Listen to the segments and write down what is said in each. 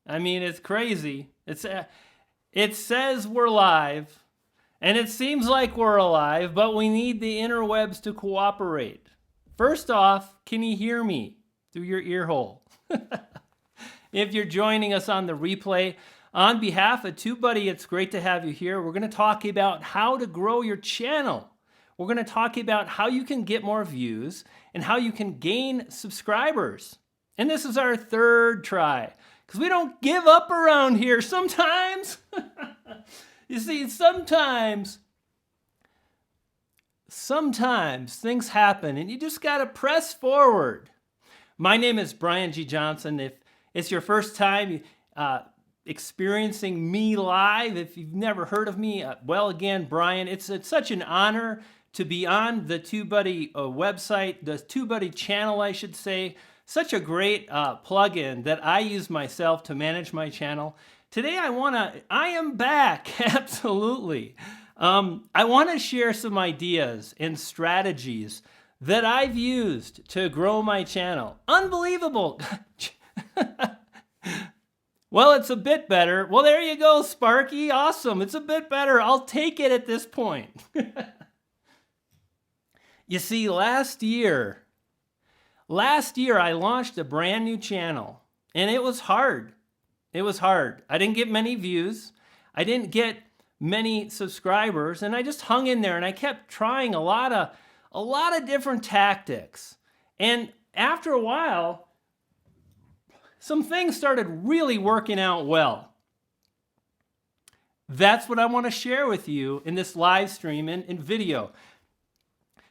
I mean, it's crazy. It says we're live, and it seems like we're alive, but we need the interwebs to cooperate. First off, can you hear me through your ear hole? If you're joining us on the replay, on behalf of TubeBuddy, it's great to have you here. We're going to talk about how to grow your channel. We're going to talk about how you can get more views and how you can gain subscribers. And this is our third try, because we don't give up around here sometimes. You see, sometimes things happen and you just got to press forward. My name is Brian G. Johnson. If it's your first time experiencing me live, if you've never heard of me, well, again, Brian, it's such an honor to be on the TubeBuddy website, the TubeBuddy channel, I should say. Such a great plugin that I use myself to manage my channel. Today I am back, absolutely. I want to share some ideas and strategies that I've used to grow my channel. Unbelievable. Well, it's a bit better. Well, there you go, Sparky. Awesome. It's a bit better. I'll take it at this point. You see, last year I launched a brand new channel, and it was hard. It was hard. I didn't get many views. I didn't get many subscribers, and I just hung in there, and I kept trying a lot of different tactics. And after a while, some things started really working out well. That's what I want to share with you in this live stream and video.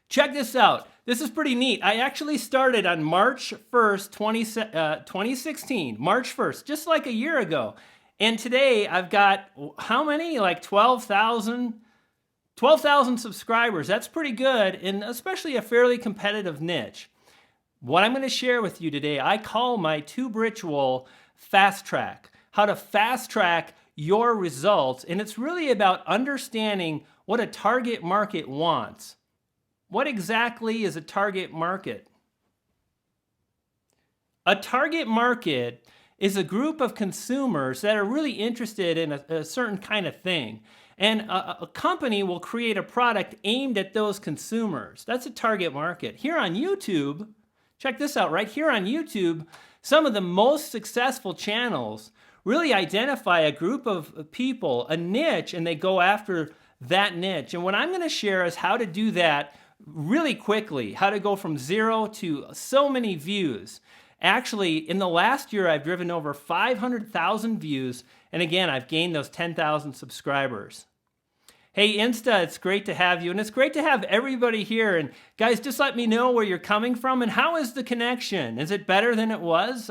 Check this out. This is pretty neat. I actually started on March 1st, 2016. March 1st, just like a year ago. And today I've got, how many? Like 12,000 subscribers. That's pretty good, and especially a fairly competitive niche. What I'm going to share with you today, I call my tube ritual fast track. How to fast track your results. And it's really about understanding what a target market wants. What exactly is a target market? A target market is a group of consumers that are really interested in a certain kind of thing. And a company will create a product aimed at those consumers. That's a target market. Here on YouTube, check this out, right here on YouTube, some of the most successful channels really identify a group of people, a niche, and they go after that niche. And what I'm going to share is how to do that really quickly, how to go from 0 to so many views. Actually, in the last year, I've driven over 500,000 views, and again, I've gained those 10,000 subscribers. Hey, Insta, it's great to have you, and it's great to have everybody here. And guys, just let me know where you're coming from, and how is the connection? Is it better than it was?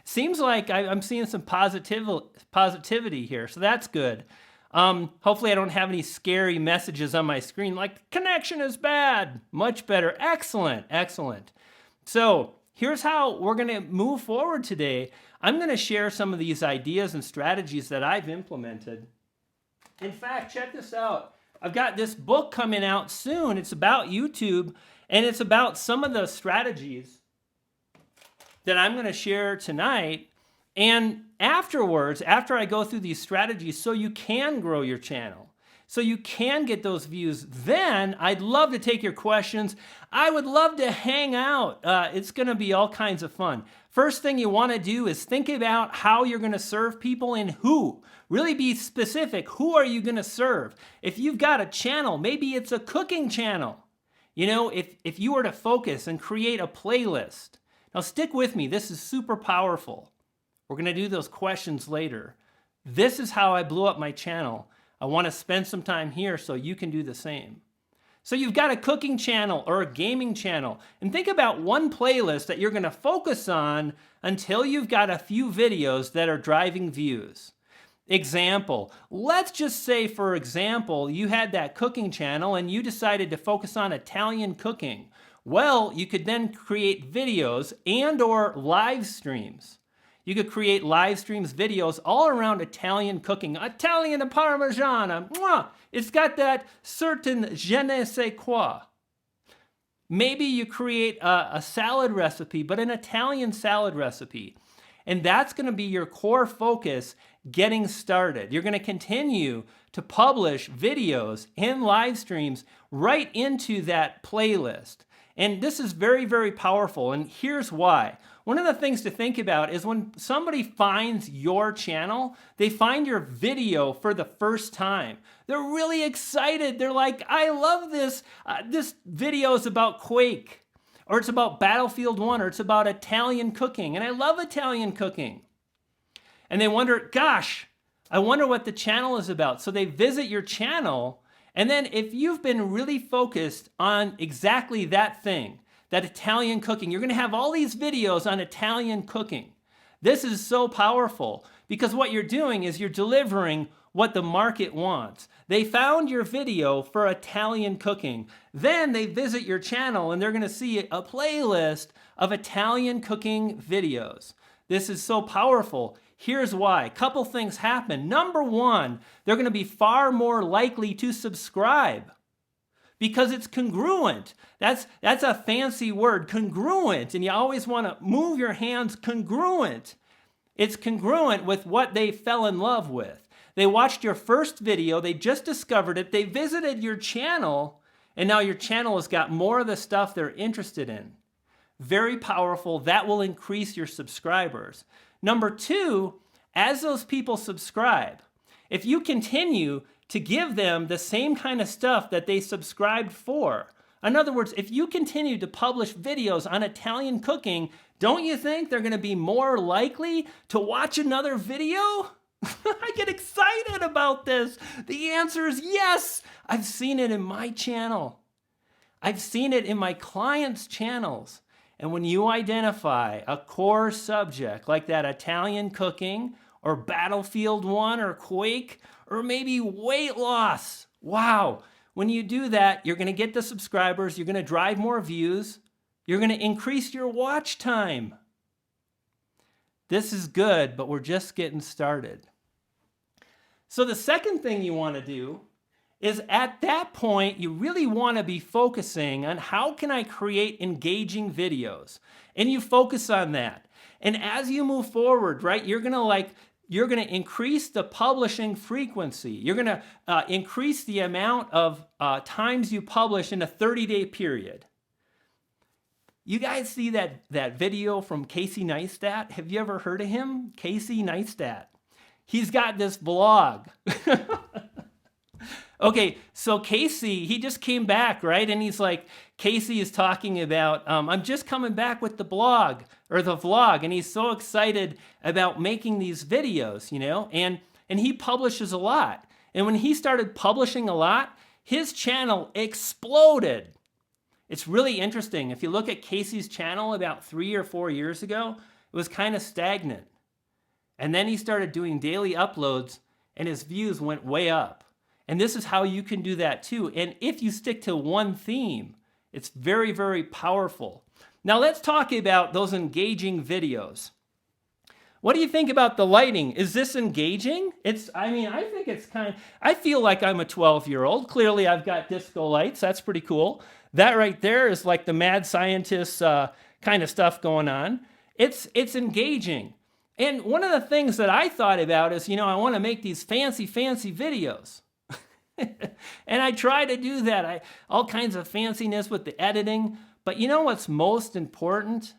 Seems like I'm seeing some positivity here, so that's good. Hopefully I don't have any scary messages on my screen like connection is bad. Much better. Excellent, excellent. So here's how we're going to move forward today. I'm going to share some of these ideas and strategies that I've implemented. In fact, check this out. I've got this book coming out soon. It's about YouTube, and it's about some of the strategies that I'm going to share tonight. And afterwards, after I go through these strategies so you can grow your channel, so you can get those views, then I'd love to take your questions. I would love to hang out. It's going to be all kinds of fun. First thing you want to do is think about how you're going to serve people and who. Really be specific. Who are you going to serve? If you've got a channel, maybe it's a cooking channel. You know, if you were to focus and create a playlist. Now stick with me. This is super powerful. We're going to do those questions later. This is how I blew up my channel. I want to spend some time here so you can do the same. So you've got a cooking channel or a gaming channel, and think about one playlist that you're going to focus on until you've got a few videos that are driving views. Example, let's just say, for example, you had that cooking channel and you decided to focus on Italian cooking. Well, you could then create videos and or live streams. You could create live streams, videos all around Italian cooking. Italian and Parmigiana. Mwah! It's got that certain je ne sais quoi. Maybe you create a salad recipe, but an Italian salad recipe. And that's going to be your core focus getting started. You're going to continue to publish videos and live streams right into that playlist. And this is very, very powerful. And here's why. One of the things to think about is when somebody finds your channel, they find your video for the first time. They're really excited. They're like, I love this. This video is about Quake, or it's about Battlefield 1, or it's about Italian cooking. And I love Italian cooking. And they wonder, gosh, I wonder what the channel is about. So they visit your channel. And then if you've been really focused on exactly that thing, that Italian cooking, you're going to have all these videos on Italian cooking. This is so powerful because what you're doing is you're delivering what the market wants. They found your video for Italian cooking. Then they visit your channel and they're going to see a playlist of Italian cooking videos. This is so powerful. Here's why. A couple things happen. Number one, they're going to be far more likely to subscribe because it's congruent. That's a fancy word, congruent. And you always want to move your hands congruent. It's congruent with what they fell in love with. They watched your first video, they just discovered it, they visited your channel, and now your channel has got more of the stuff they're interested in. Very powerful. That will increase your subscribers. Number two, as those people subscribe, if you continue to give them the same kind of stuff that they subscribed for, in other words, if you continue to publish videos on Italian cooking, don't you think they're going to be more likely to watch another video? I get excited about this. The answer is yes. I've seen it in my channel. I've seen it in my clients' channels. And when you identify a core subject like that Italian cooking or Battlefield 1 or Quake or maybe weight loss, wow. When you do that, you're going to get the subscribers, you're going to drive more views, you're going to increase your watch time. This is good, but we're just getting started. So the second thing you want to do is at that point, you really want to be focusing on how can I create engaging videos? And you focus on that. And as you move forward, right, you're going to increase the publishing frequency. You're going to increase the amount of times you publish in a 30-day period. You guys see that video from Casey Neistat? Have you ever heard of him? Casey Neistat. He's got this blog. Okay, so Casey, he just came back, right? And he's like, Casey is talking about, I'm just coming back with the blog or the vlog. And he's so excited about making these videos, you know, and he publishes a lot. And when he started publishing a lot, his channel exploded. It's really interesting. If you look at Casey's channel about 3 or 4 years ago, it was kind of stagnant. And then he started doing daily uploads and his views went way up. And this is how you can do that too. And if you stick to one theme, it's very, very powerful. Now let's talk about those engaging videos. What do you think about the lighting? Is this engaging? I think it's I feel like I'm a 12-year-old. Clearly I've got disco lights. That's pretty cool. That right there is like the mad scientist kind of stuff going on. It's engaging. And one of the things that I thought about is, you know, I want to make these fancy videos. And I try to do that. All kinds of fanciness with the editing. But you know what's most important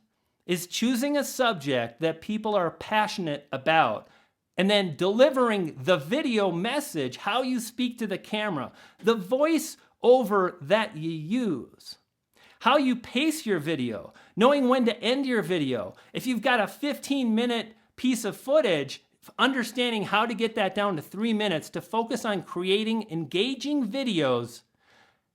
is choosing a subject that people are passionate about and then delivering the video message, how you speak to the camera, the voice over that you use, how you pace your video, knowing when to end your video. If you've got a 15-minute piece of footage, understanding how to get that down to 3 minutes to focus on creating engaging videos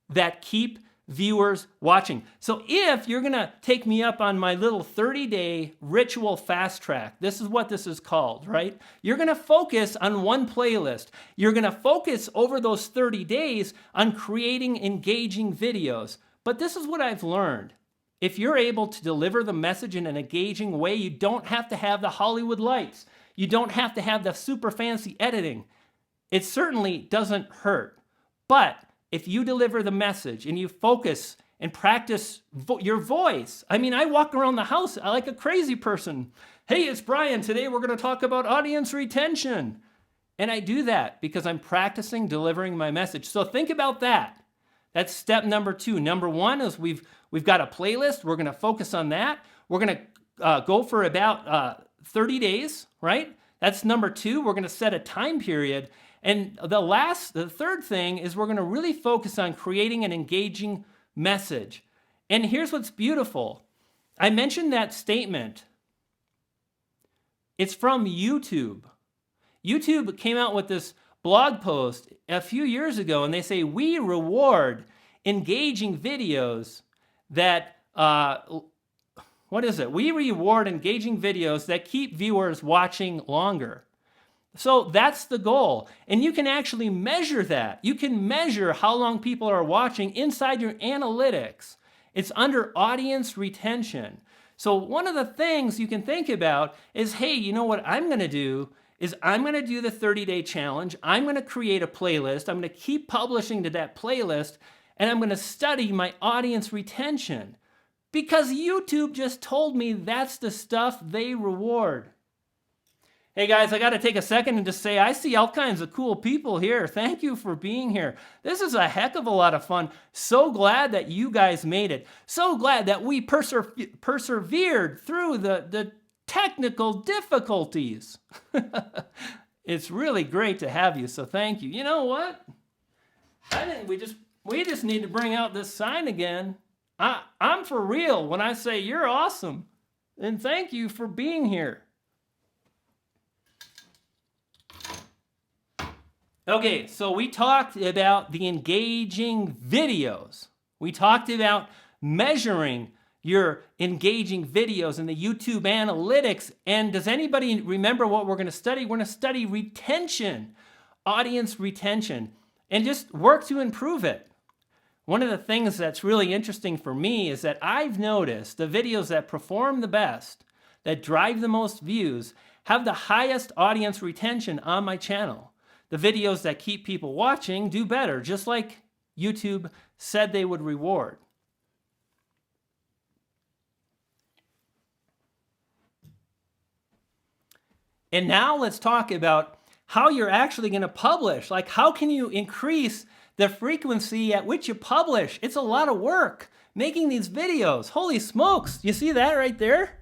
that keep viewers watching. So if you're going to take me up on my little 30-day ritual fast track, this is what this is called, right? You're going to focus on one playlist. You're going to focus over those 30 days on creating engaging videos. But this is what I've learned. If you're able to deliver the message in an engaging way, you don't have to have the Hollywood lights. You don't have to have the super fancy editing. It certainly doesn't hurt. But if you deliver the message and you focus and practice your voice. I mean, I walk around the house like a crazy person. Hey, it's Brian. Today we're going to talk about audience retention. And I do that because I'm practicing delivering my message. So think about that. That's step number 2. Number 1 is we've got a playlist. We're going to focus on that. We're going to go for about 30 days, right? That's number 2. We're going to set a time period. And the third thing is we're going to really focus on creating an engaging message. And here's what's beautiful. I mentioned that statement. It's from YouTube. YouTube came out with this blog post a few years ago, and they say, we reward engaging videos that, We reward engaging videos that keep viewers watching longer. So that's the goal. And you can actually measure that. You can measure how long people are watching inside your analytics. It's under audience retention. So one of the things you can think about is, hey, you know what I'm going to do is I'm going to do the 30-day challenge. I'm going to create a playlist. I'm going to keep publishing to that playlist, and I'm going to study my audience retention because YouTube just told me that's the stuff they reward. Hey guys, I got to take a second and just say I see all kinds of cool people here. Thank you for being here. This is a heck of a lot of fun. So glad that you guys made it. So glad that we persevered through the technical difficulties. It's really great to have you, so thank you. You know what? I think we just need to bring out this sign again. I'm for real when I say you're awesome. And thank you for being here. Okay, so we talked about the engaging videos. We talked about measuring your engaging videos in the YouTube analytics. And does anybody remember what we're going to study? We're going to study retention, audience retention, and just work to improve it. One of the things that's really interesting for me is that I've noticed the videos that perform the best, that drive the most views, have the highest audience retention on my channel. The videos that keep people watching do better, just like YouTube said they would reward. And now let's talk about how you're actually going to publish. Like, how can you increase the frequency at which you publish? It's a lot of work making these videos. Holy smokes, you see that right there?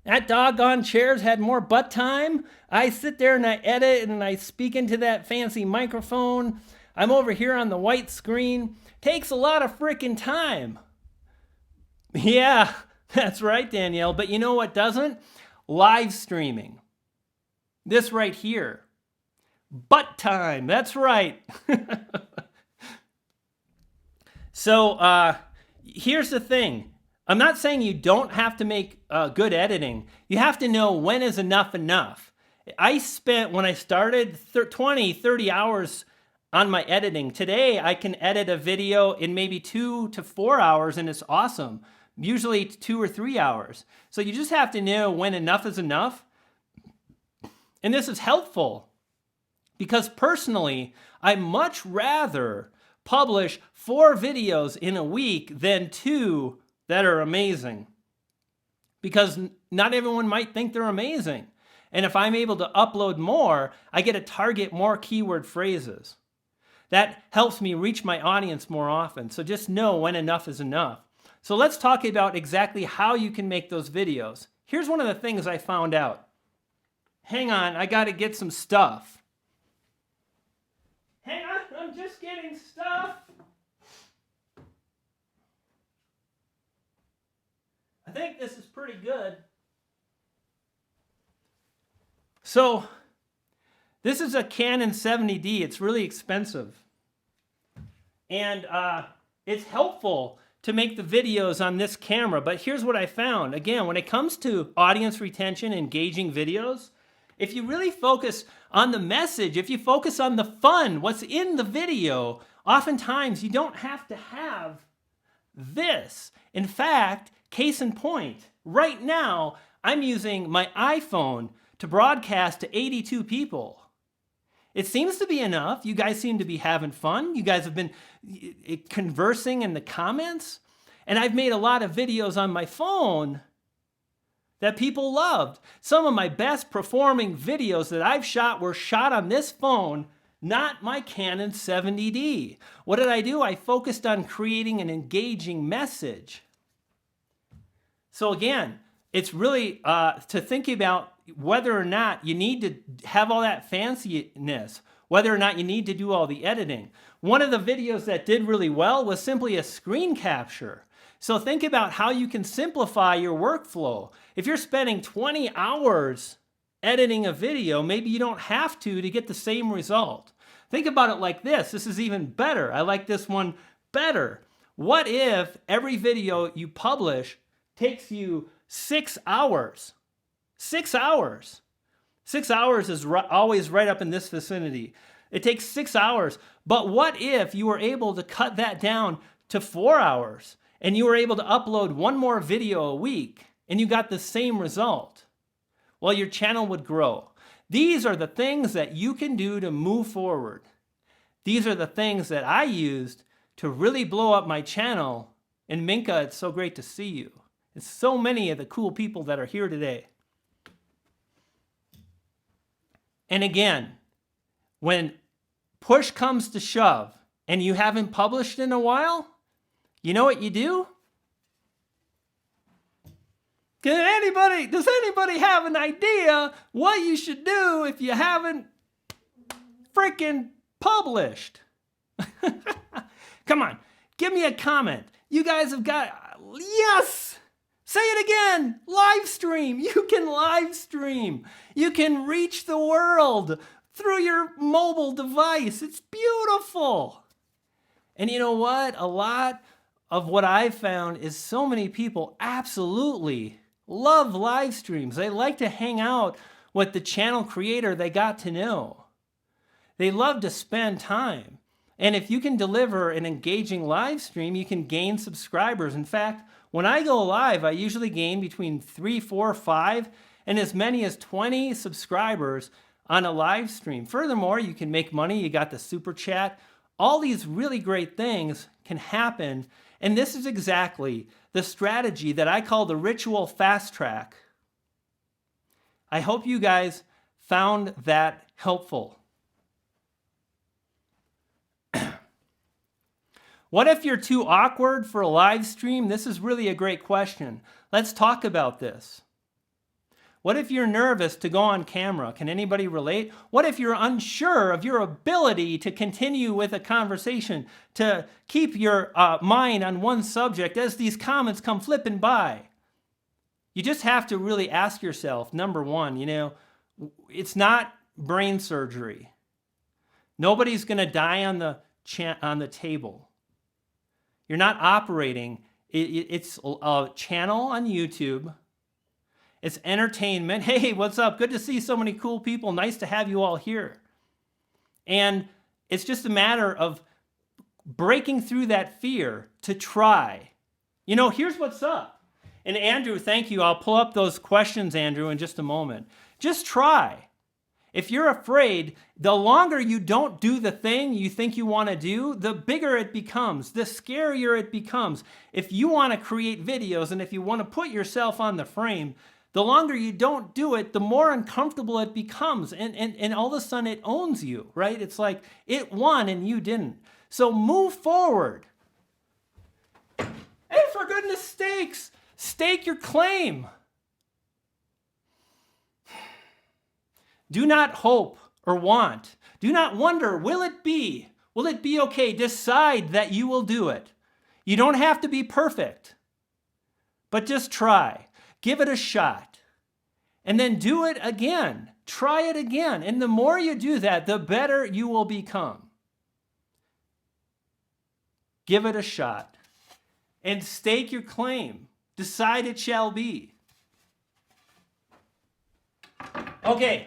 That doggone chair's had more butt time. I sit there and I edit and I speak into that fancy microphone. I'm over here on the white screen. Takes a lot of freaking time. Yeah, that's right, Danielle. But you know what doesn't? Live streaming. This right here. Butt time. That's right. So here's the thing. I'm not saying you don't have to make good editing. You have to know when is enough enough. I spent, when I started, 20, 30 hours on my editing. Today, I can edit a video in maybe 2 to 4 hours, and it's awesome. Usually 2 or 3 hours. So you just have to know when enough is enough. And this is helpful because personally, I much rather publish 4 videos in a week than 2 that are amazing, because not everyone might think they're amazing. And if I'm able to upload more, I get to target more keyword phrases. That helps me reach my audience more often. So just know when enough is enough. So let's talk about exactly how you can make those videos. Here's one of the things I found out. Hang on, I got to get some stuff. Hang on, I'm just getting stuff. I think this is pretty good. So, this is a Canon 70D. It's really expensive. And it's helpful to make the videos on this camera. But here's what I found. Again, when it comes to audience retention, engaging videos, if you really focus on the message, if you focus on the fun, what's in the video, oftentimes you don't have to have this. In fact, case in point, right now, I'm using my iPhone to broadcast to 82 people. It seems to be enough. You guys seem to be having fun. You guys have been conversing in the comments. And I've made a lot of videos on my phone that people loved. Some of my best performing videos that I've shot were shot on this phone, not my Canon 70D. What did I do? I focused on creating an engaging message. So again, it's really to think about whether or not you need to have all that fanciness, whether or not you need to do all the editing. One of the videos that did really well was simply a screen capture. So think about how you can simplify your workflow. If you're spending 20 hours editing a video, maybe you don't have to get the same result. Think about it like this. This is even better. I like this one better. What if every video you publish takes you 6 hours? 6 hours. 6 hours is always right up in this vicinity. It takes 6 hours. But what if you were able to cut that down to 4 hours and you were able to upload one more video a week and you got the same result? Well, your channel would grow. These are the things that you can do to move forward. These are the things that I used to really blow up my channel. And Minka, it's so great to see you. It's so many of the cool people that are here today. And again, when push comes to shove and you haven't published in a while, you know what you do? Does anybody have an idea what you should do if you haven't freaking published? Come on, give me a comment. You guys have got, yes! Say it again, live stream. You can live stream. You can reach the world through your mobile device. It's beautiful. And you know what? A lot of what I've found is so many people absolutely love live streams. They like to hang out with the channel creator they got to know. They love to spend time. And if you can deliver an engaging live stream, you can gain subscribers. In fact, when I go live, I usually gain between 3, 4, 5, and as many as 20 subscribers on a live stream. Furthermore, you can make money. You got the super chat. All these really great things can happen. And this is exactly the strategy that I call the ritual fast track. I hope you guys found that helpful. What if you're too awkward for a live stream? This is really a great question. Let's talk about this. What if you're nervous to go on camera? Can anybody relate? What if you're unsure of your ability to continue with a conversation, to keep your mind on one subject as these comments come flipping by? You just have to really ask yourself, number one, it's not brain surgery. Nobody's going to die on the table. You're not operating. It's a channel on YouTube. It's entertainment. Hey, what's up? Good to see so many cool people. Nice to have you all here. And it's just a matter of breaking through that fear to try. Here's what's up. And Andrew, thank you. I'll pull up those questions, Andrew, in just a moment. Just try. If you're afraid, the longer you don't do the thing you think you want to do, the bigger it becomes, the scarier it becomes. If you want to create videos and if you want to put yourself on the frame, the longer you don't do it, the more uncomfortable it becomes. And all of a sudden it owns you, right? It's like it won and you didn't. So move forward. And for goodness sakes, stake your claim. Do not hope or want. Do not wonder, will it be? Will it be okay? Decide that you will do it. You don't have to be perfect, but just try. Give it a shot. And then do it again. Try it again. And the more you do that, the better you will become. Give it a shot. And stake your claim. Decide it shall be. Okay.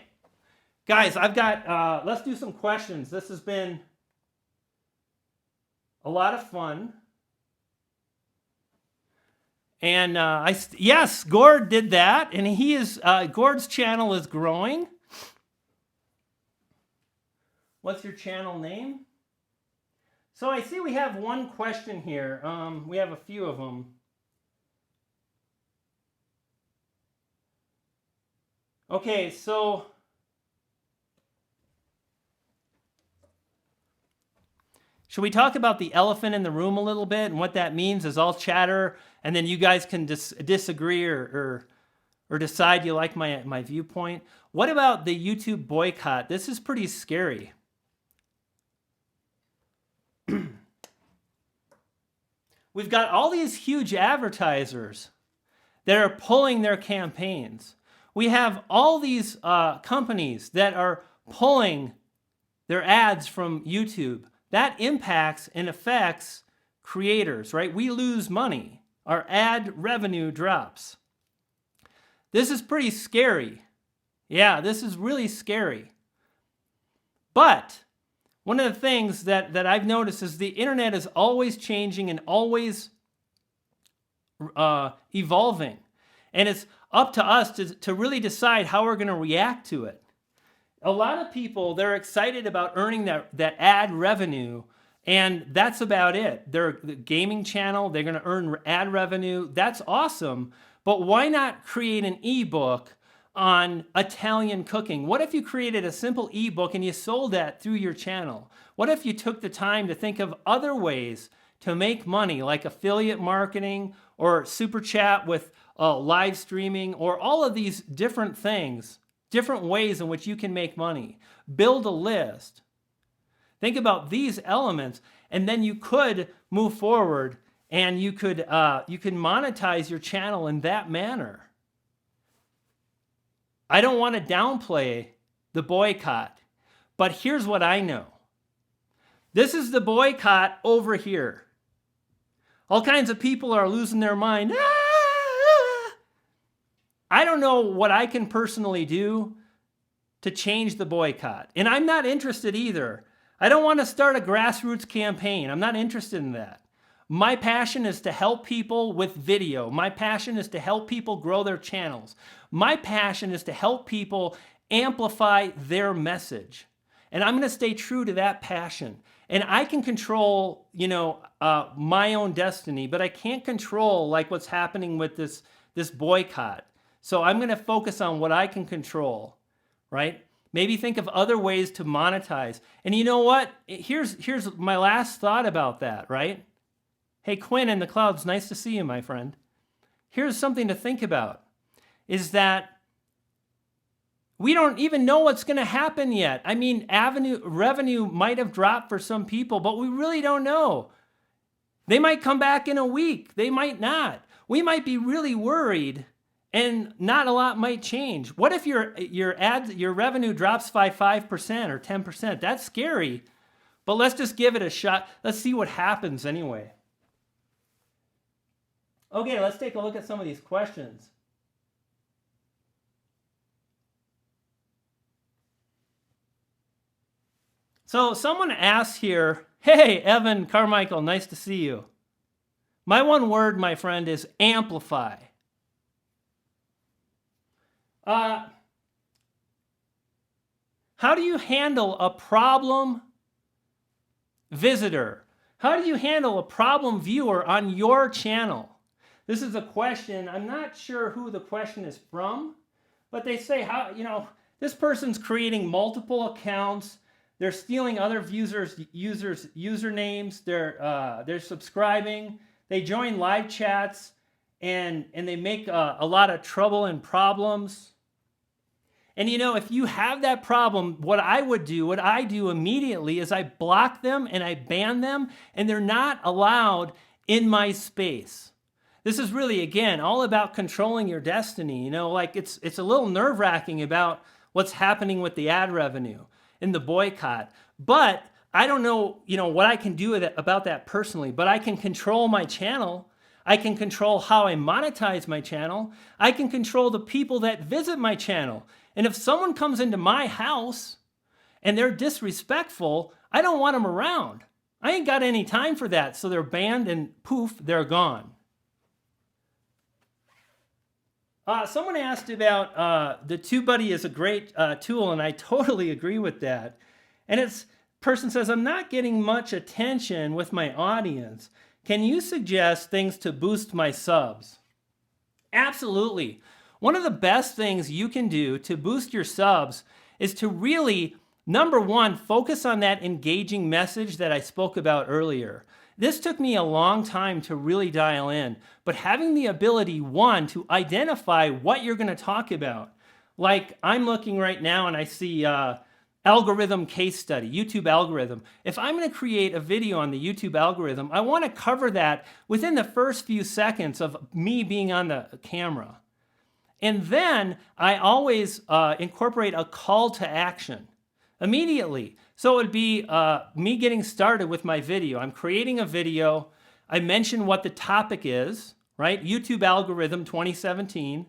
Guys, I've got, let's do some questions. This has been a lot of fun. And yes, Gord did that. And Gord's channel is growing. What's your channel name? So I see we have one question here. We have a few of them. Okay, so should we talk about the elephant in the room a little bit and what that means? Is I'll chatter and then you guys can disagree or decide you like my viewpoint. What about the YouTube boycott? This is pretty scary. We've got all these huge advertisers that are pulling their campaigns. We have all these companies that are pulling their ads from YouTube. That impacts and affects creators, right? We lose money. Our ad revenue drops. This is pretty scary. Yeah, this is really scary. But one of the things that I've noticed is the internet is always changing and always evolving. And it's up to us to really decide how we're going to react to it. A lot of people, they're excited about earning that ad revenue, and that's about it. They're the gaming channel, they're going to earn ad revenue. That's awesome. But why not create an ebook on Italian cooking? What if you created a simple ebook and you sold that through your channel? What if you took the time to think of other ways to make money, like affiliate marketing or super chat with live streaming, or all of these different things, different ways in which you can make money? Build a list. Think about these elements, and then you could move forward and you could monetize your channel in that manner. I don't want to downplay the boycott, but here's what I know. This is the boycott over here. All kinds of people are losing their mind. I don't know what I can personally do to change the boycott. And I'm not interested either. I don't want to start a grassroots campaign. I'm not interested in that. My passion is to help people with video. My passion is to help people grow their channels. My passion is to help people amplify their message. And I'm going to stay true to that passion. And I can control, my own destiny, but I can't control like what's happening with this boycott. So I'm going to focus on what I can control, right? Maybe think of other ways to monetize. And you know what? Here's my last thought about that, right? Hey, Quinn in the clouds, nice to see you, my friend. Here's something to think about, is that we don't even know what's going to happen yet. I mean, revenue might have dropped for some people, but we really don't know. They might come back in a week. They might not. We might be really worried, and not a lot might change. What if your revenue drops by 5% or 10%? That's scary, but let's just give it a shot. Let's see what happens anyway. Okay, let's take a look at some of these questions. So someone asks here, hey, Evan Carmichael, nice to see you. My one word, my friend, is amplify. How do you handle a problem visitor? How do you handle a problem viewer on your channel? This is a question. I'm not sure who the question is from, but they say, this person's creating multiple accounts. They're stealing other users' usernames. They're subscribing. They join live chats, and they make a lot of trouble and problems. And if you have that problem, what I do immediately is I block them and I ban them, and they're not allowed in my space. This is really, again, all about controlling your destiny. It's a little nerve-wracking about what's happening with the ad revenue and the boycott. But I don't know, what I can do about that personally, but I can control my channel. I can control how I monetize my channel. I can control the people that visit my channel. And if someone comes into my house and they're disrespectful, I don't want them around. I ain't got any time for that. So they're banned and poof, they're gone. Someone asked about the TubeBuddy is a great tool, and I totally agree with that. And it's person says, I'm not getting much attention with my audience. Can you suggest things to boost my subs? Absolutely. One of the best things you can do to boost your subs is to really, number one, focus on that engaging message that I spoke about earlier. This took me a long time to really dial in, but having the ability, one, to identify what you're going to talk about. Like I'm looking right now and I see algorithm case study, YouTube algorithm. If I'm going to create a video on the YouTube algorithm, I want to cover that within the first few seconds of me being on the camera. And then I always incorporate a call to action immediately. So it would be me getting started with my video. I'm creating a video. I mention what the topic is, right? YouTube algorithm 2017.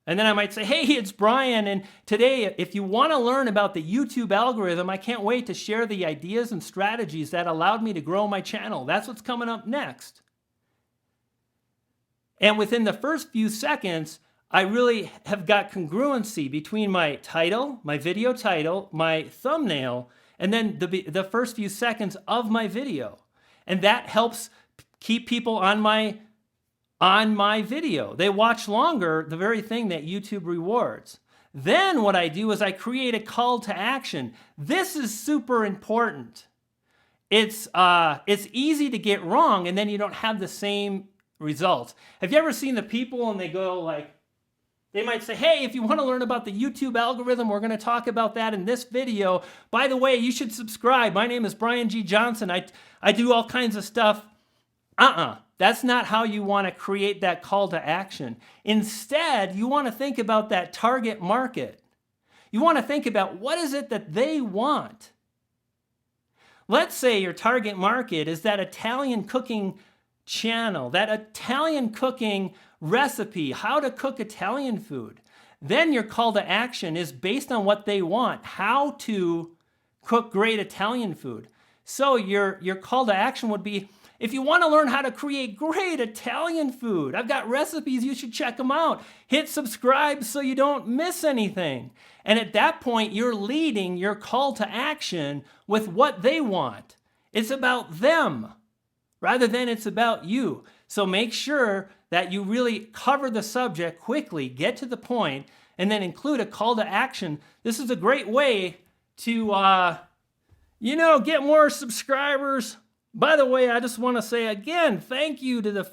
And then I might say, hey, it's Brian, and today, if you want to learn about the YouTube algorithm, I can't wait to share the ideas and strategies that allowed me to grow my channel. That's what's coming up next. And within the first few seconds, I really have got congruency between my title, my video title, my thumbnail, and then the first few seconds of my video. And that helps keep people on my video. They watch longer, the very thing that YouTube rewards. Then what I do is I create a call to action. This is super important. It's easy to get wrong and then you don't have the same results. Have you ever seen the people and they go like, they might say, hey, if you want to learn about the YouTube algorithm, we're going to talk about that in this video. By the way, you should subscribe. My name is Brian G. Johnson. I do all kinds of stuff. That's not how you want to create that call to action. Instead, you want to think about that target market. You want to think about what is it that they want. Let's say your target market is that Italian cooking channel, that Italian cooking recipe, how to cook Italian food. Then your call to action is based on what they want, how to cook great Italian food. So your call to action would be, if you want to learn how to create great Italian food, I've got recipes, you should check them out. Hit subscribe so you don't miss anything. And at that point, you're leading your call to action with what they want. It's about them rather than it's about you. So make sure that you really cover the subject quickly, get to the point, and then include a call to action. This is a great way to, get more subscribers. By the way, I just want to say again, thank you to the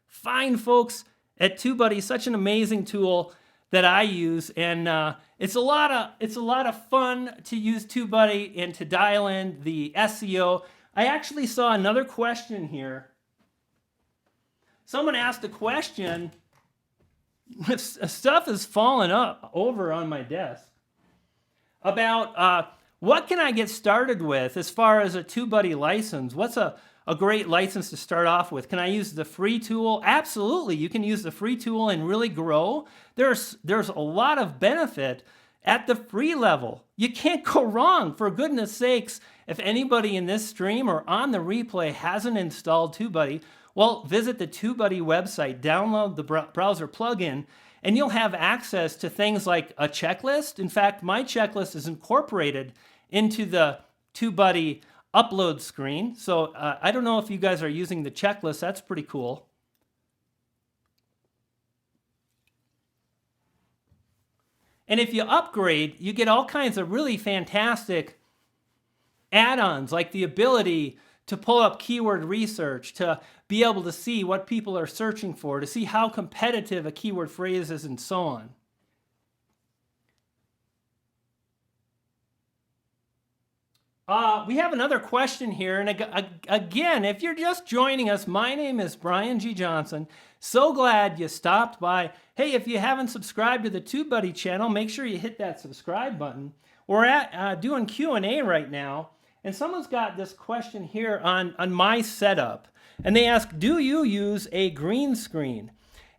fine folks at TubeBuddy. Such an amazing tool that I use, and it's a lot of fun to use TubeBuddy and to dial in the SEO. I actually saw another question here. Someone asked a question. Stuff is falling over on my desk about what can I get started with as far as a TubeBuddy license? What's a great license to start off with? Can I use the free tool? Absolutely, you can use the free tool and really grow. There's a lot of benefit at the free level. You can't go wrong, for goodness sakes. If anybody in this stream or on the replay hasn't installed TubeBuddy, well, visit the TubeBuddy website, download the browser plugin, and you'll have access to things like a checklist. In fact, my checklist is incorporated into the TubeBuddy upload screen. So I don't know if you guys are using the checklist. That's pretty cool. And if you upgrade, you get all kinds of really fantastic add-ons, like the ability to pull up keyword research, to be able to see what people are searching for, to see how competitive a keyword phrase is, and so on. We have another question here, and again, if you're just joining us, my name is Brian G. Johnson. So glad you stopped by. Hey, if you haven't subscribed to the TubeBuddy channel, make sure you hit that subscribe button. We're doing Q&A right now, and someone's got this question here on my setup, and they ask, do you use a green screen?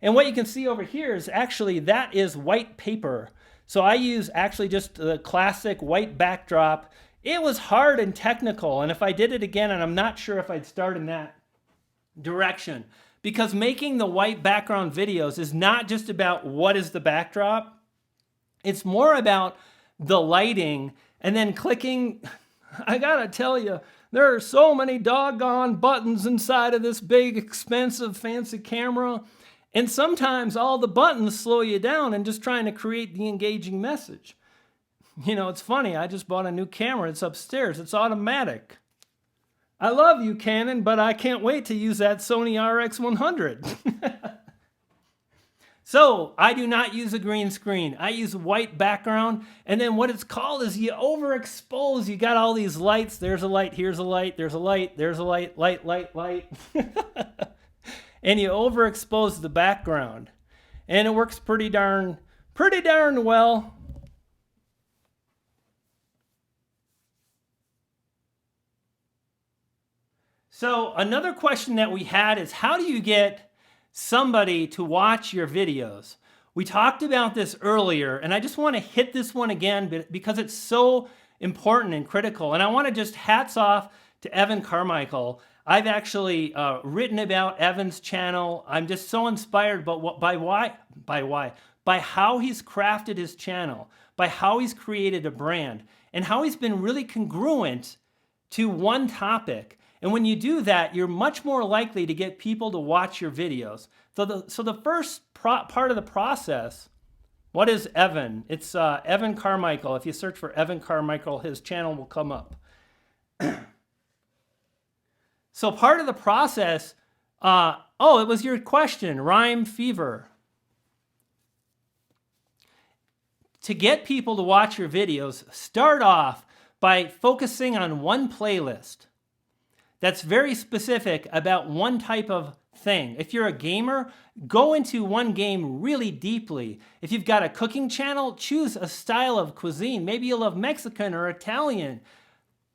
And what you can see over here is actually that is white paper. So I use actually just the classic white backdrop. It was hard and technical, and if I did it again, and I'm not sure if I'd start in that direction, because making the white background videos is not just about what is the backdrop. It's more about the lighting and then clicking. I gotta tell you, there are so many doggone buttons inside of this big, expensive, fancy camera. And sometimes all the buttons slow you down in just trying to create the engaging message. It's funny. I just bought a new camera. It's upstairs. It's automatic. I love you, Canon, but I can't wait to use that Sony RX100. So I do not use a green screen. I use a white background. And then what it's called is you overexpose. You got all these lights. There's a light. Here's a light. There's a light. There's a light. Light, light, light. And you overexpose the background. And it works pretty darn well. So another question that we had is, how do you get somebody to watch your videos? We talked about this earlier, and I just want to hit this one again because it's so important and critical. And I want to just hats off to Evan Carmichael. I've actually written about Evan's channel. I'm just so inspired by how he's crafted his channel, by how he's created a brand, and how he's been really congruent to one topic. And when you do that, you're much more likely to get people to watch your videos. So the first part of the process, what is Evan? It's Evan Carmichael. If you search for Evan Carmichael, his channel will come up. So part of the process, it was your question, Rhyme Fever. To get people to watch your videos, start off by focusing on one playlist that's very specific about one type of thing. If you're a gamer, go into one game really deeply. If you've got a cooking channel, choose a style of cuisine. Maybe you love Mexican or Italian.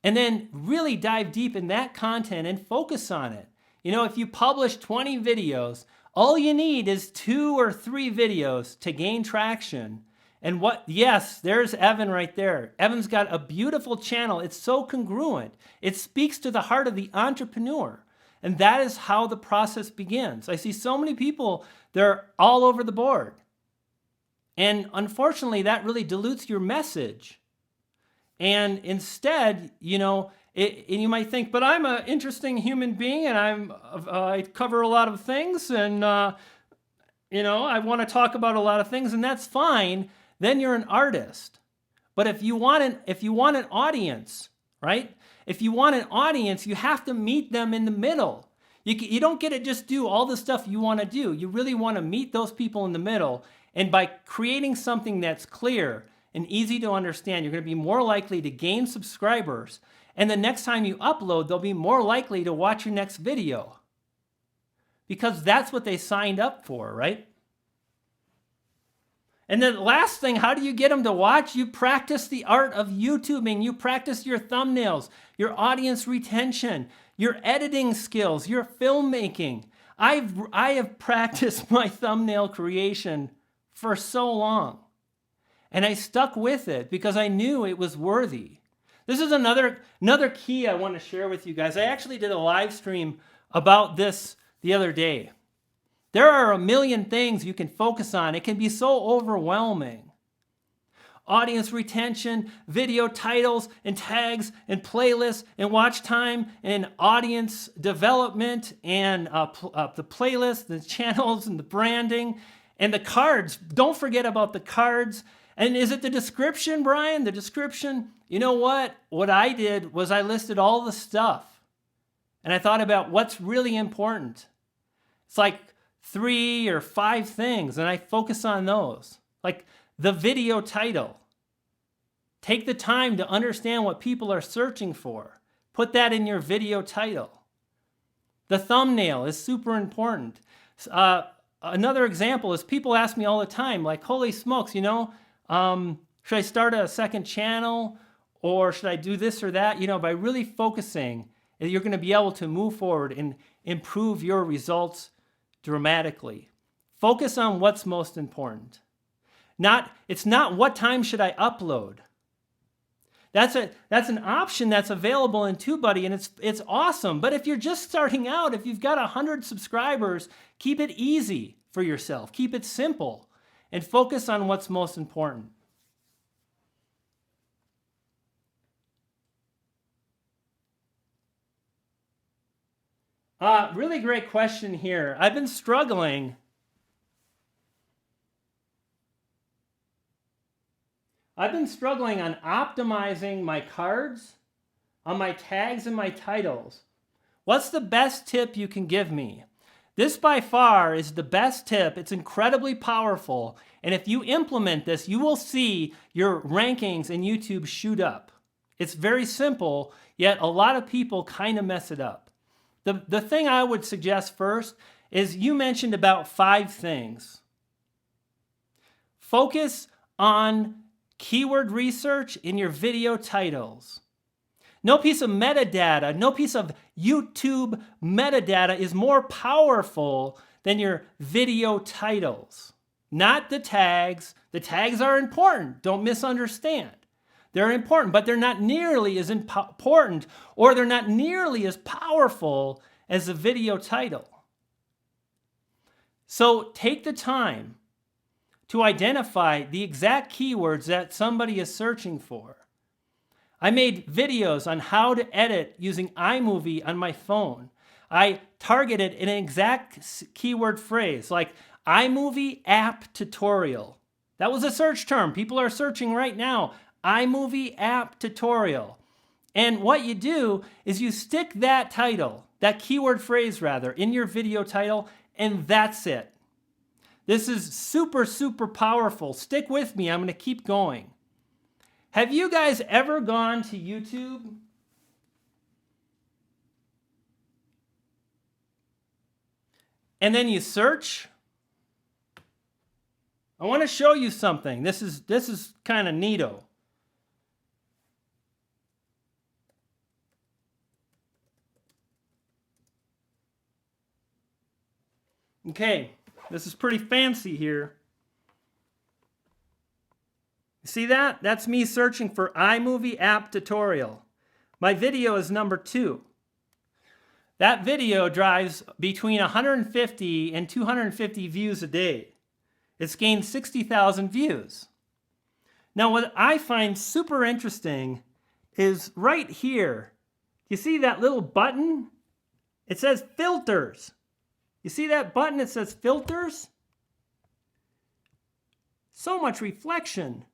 And then really dive deep in that content and focus on it. If you publish 20 videos, all you need is 2 or 3 videos to gain traction. And yes, there's Evan right there. Evan's got a beautiful channel. It's so congruent. It speaks to the heart of the entrepreneur. And that is how the process begins. I see so many people, they're all over the board. And unfortunately, that really dilutes your message. And instead, you might think, but I'm an interesting human being and I cover a lot of things and, I want to talk about a lot of things, and that's fine. Then you're an artist. But if you want an audience, right? If you want an audience, you have to meet them in the middle. You don't get to just do all the stuff you want to do. You really want to meet those people in the middle. And by creating something that's clear and easy to understand, you're going to be more likely to gain subscribers. And the next time you upload, they'll be more likely to watch your next video. Because that's what they signed up for, right? And then the last thing, how do you get them to watch? You practice the art of YouTubing. You practice your thumbnails, your audience retention, your editing skills, your filmmaking. I have practiced my thumbnail creation for so long. And I stuck with it because I knew it was worthy. This is another key I want to share with you guys. I actually did a live stream about this the other day. There are a million things you can focus on. It can be so overwhelming. Audience retention, video titles and tags and playlists and watch time and audience development and the playlist, the channels and the branding and the cards. Don't forget about the cards. And is it the description, Brian? The description? You know what? What I did was I listed all the stuff. And I thought about what's really important. It's like 3 or 5 things, and I focus on those. Like the video title. Take the time to understand what people are searching for. Put that in your video title. The thumbnail is super important. Another example is people ask me all the time, like, holy smokes, should I start a second channel or should I do this or that? By really focusing, you're going to be able to move forward and improve your results dramatically. Focus on what's most important. It's not what time should I upload. That's an option that's available in TubeBuddy, and it's awesome. But if you're just starting out, if you've got 100 subscribers, keep it easy for yourself. Keep it simple and focus on what's most important. Really great question here. I've been struggling. I've been struggling on optimizing my cards, on my tags and my titles. What's the best tip you can give me? This by far is the best tip. It's incredibly powerful. And if you implement this, you will see your rankings in YouTube shoot up. It's very simple, yet a lot of people kind of mess it up. The thing I would suggest first is you mentioned about 5 things. Focus on keyword research in your video titles. No piece of metadata, no piece of YouTube metadata is more powerful than your video titles. Not the tags. The tags are important. Don't misunderstand. They're important, but they're not nearly as important or they're not nearly as powerful as the video title. So take the time to identify the exact keywords that somebody is searching for. I made videos on how to edit using iMovie on my phone. I targeted an exact keyword phrase like iMovie app tutorial. That was a search term. People are searching right now, iMovie app tutorial. And what you do is you stick that title, that keyword phrase rather, in your video title, and that's it. This is super, super powerful. Stick with me. I'm going to keep going. Have you guys ever gone to YouTube and then you search? I want to show you something. This is kind of neato. Okay, this is pretty fancy here. See that? That's me searching for iMovie app tutorial. My video is number 2. That video drives between 150 and 250 views a day. It's gained 60,000 views. Now what I find super interesting is right here. You see that little button? It says filters. You see that button? It says filters. So much reflection.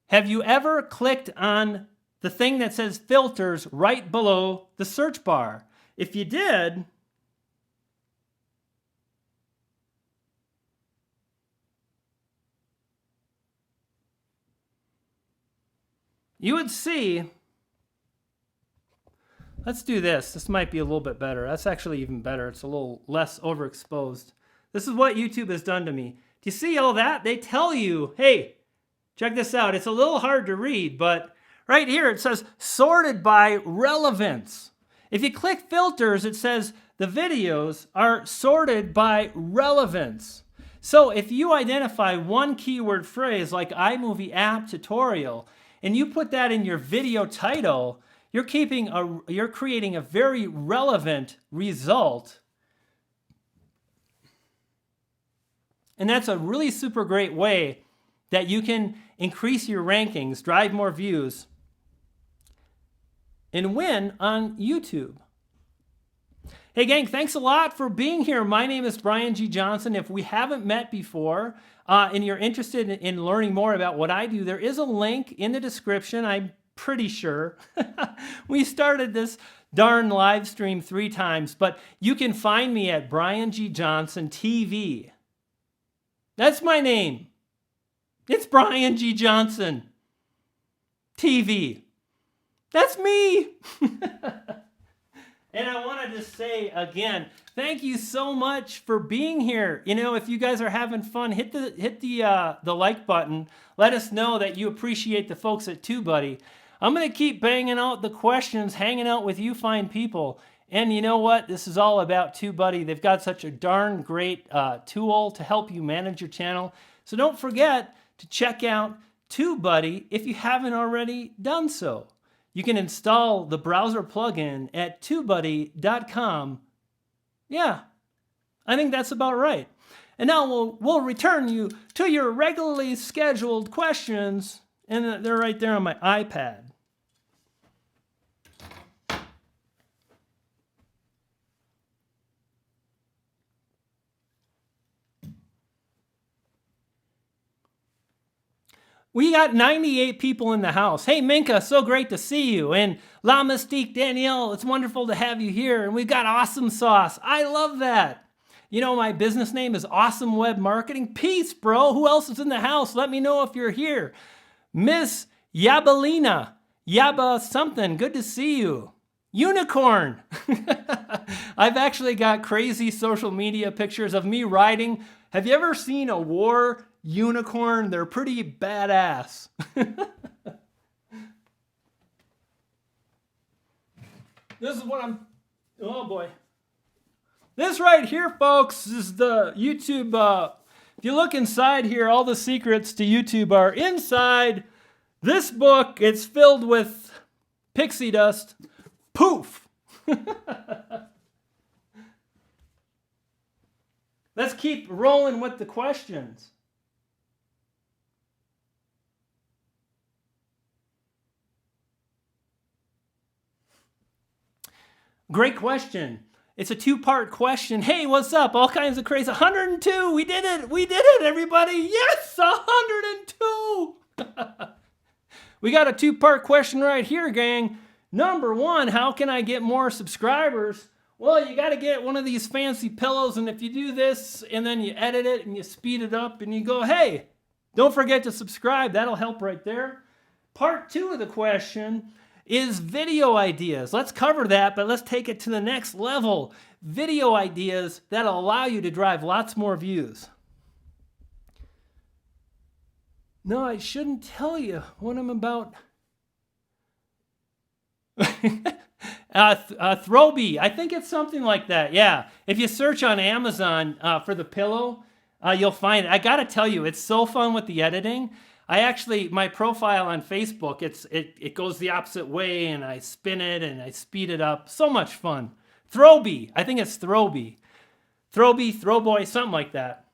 Have you ever clicked on the thing that says filters right below the search bar? If you did, you would see, let's do this. This might be a little bit better. That's actually even better. It's a little less overexposed. This is what YouTube has done to me. Do you see all that? They tell you, hey, check this out. It's a little hard to read, but right here it says sorted by relevance. If you click filters, it says the videos are sorted by relevance. So if you identify one keyword phrase like iMovie app tutorial, and you put that in your video title, you're creating a very relevant result. And that's a really super great way that you can increase your rankings, drive more views, and win on YouTube. Hey gang, thanks a lot for being here. My name is Brian G. Johnson. If we haven't met before and you're interested in learning more about what I do, there is a link in the description. I'm pretty sure. We started this darn live stream 3 times, but you can find me at Brian G. Johnson TV. That's my name. It's Brian G. Johnson TV. That's me. And I want to just say again, thank you so much for being here. You know, if you guys are having fun, hit the like button. Let us know that you appreciate the folks at TubeBuddy. I'm going to keep banging out the questions, hanging out with you fine people. And you know what? This is all about TubeBuddy. They've got such a darn great tool to help you manage your channel. So don't forget to check out TubeBuddy if you haven't already done so. You can install the browser plugin at TubeBuddy.com. Yeah, I think that's about right. And now we'll return you to your regularly scheduled questions, and they're right there on my iPad. We got 98 people in the house. Hey, Minka, so great to see you. And La Mystique, Danielle, it's wonderful to have you here. And we've got Awesome Sauce. I love that. You know, my business name is Awesome Web Marketing. Peace, bro. Who else is in the house? Let me know if you're here. Miss Yabalina. Yaba something. Good to see you. Unicorn. I've actually got crazy social media pictures of me riding. Have you ever seen a war unicorn? They're pretty badass. This is what I'm, oh boy. This right here, folks, is the YouTube, if you look inside here, all the secrets to YouTube are inside this book. It's filled with pixie dust. Poof. Let's keep rolling with the questions. Great question. It's a two-part question. Hey, what's up? All kinds of crazy. 102. We did it. We did it, everybody. Yes, 102. We got a two-part question right here, gang. Number one, how can I get more subscribers? Well, you got to get one of these fancy pillows, and if you do this, and then you edit it, and you speed it up, and you go, hey, don't forget to subscribe. That'll help right there. Part two of the question is video ideas. Let's cover that, but let's take it to the next level. Video ideas that'll allow you to drive lots more views. No, I shouldn't tell you what I'm about. Throby, I think it's something like that. Yeah, if you search on Amazon for the pillow, you'll find it. I gotta tell you, it's so fun with the editing. I actually, my profile on Facebook, it goes the opposite way, and I spin it and I speed it up. So much fun. Throby, I think it's Throby. Throby, Throwboy, something like that.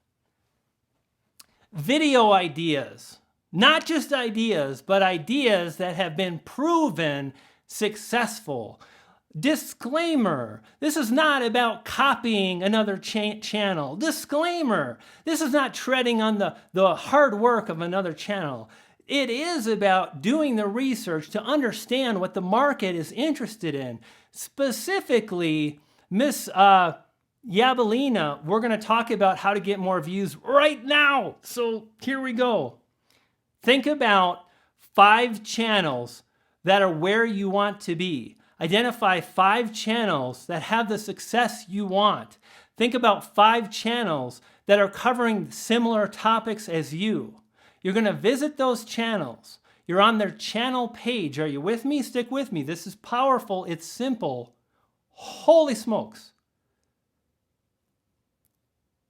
Video ideas. Not just ideas, but ideas that have been proven successful. Disclaimer, this is not about copying another channel. Disclaimer, this is not treading on the hard work of another channel. It is about doing the research to understand what the market is interested in. Specifically, Miss Yabalina, we're going to talk about how to get more views right now. So here we go. Think about 5 channels that are where you want to be. Identify 5 channels that have the success you want. Think about 5 channels that are covering similar topics as you. You're going to visit those channels. You're on their channel page. Are you with me? Stick with me. This is powerful. It's simple. Holy smokes.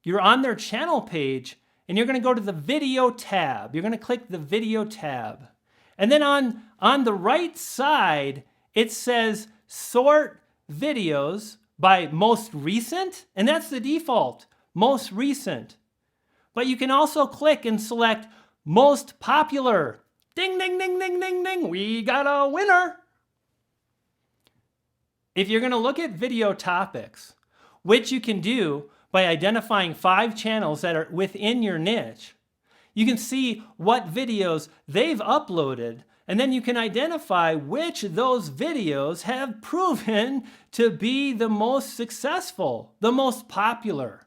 You're on their channel page, and you're going to go to the video tab. You're going to click the video tab. And then on the right side, it says sort videos by most recent, and that's the default, most recent. But you can also click and select most popular. Ding, ding, ding, ding, ding, ding. We got a winner. If you're going to look at video topics, which you can do by identifying 5 channels that are within your niche, you can see what videos they've uploaded, and then you can identify which of those videos have proven to be the most successful, the most popular.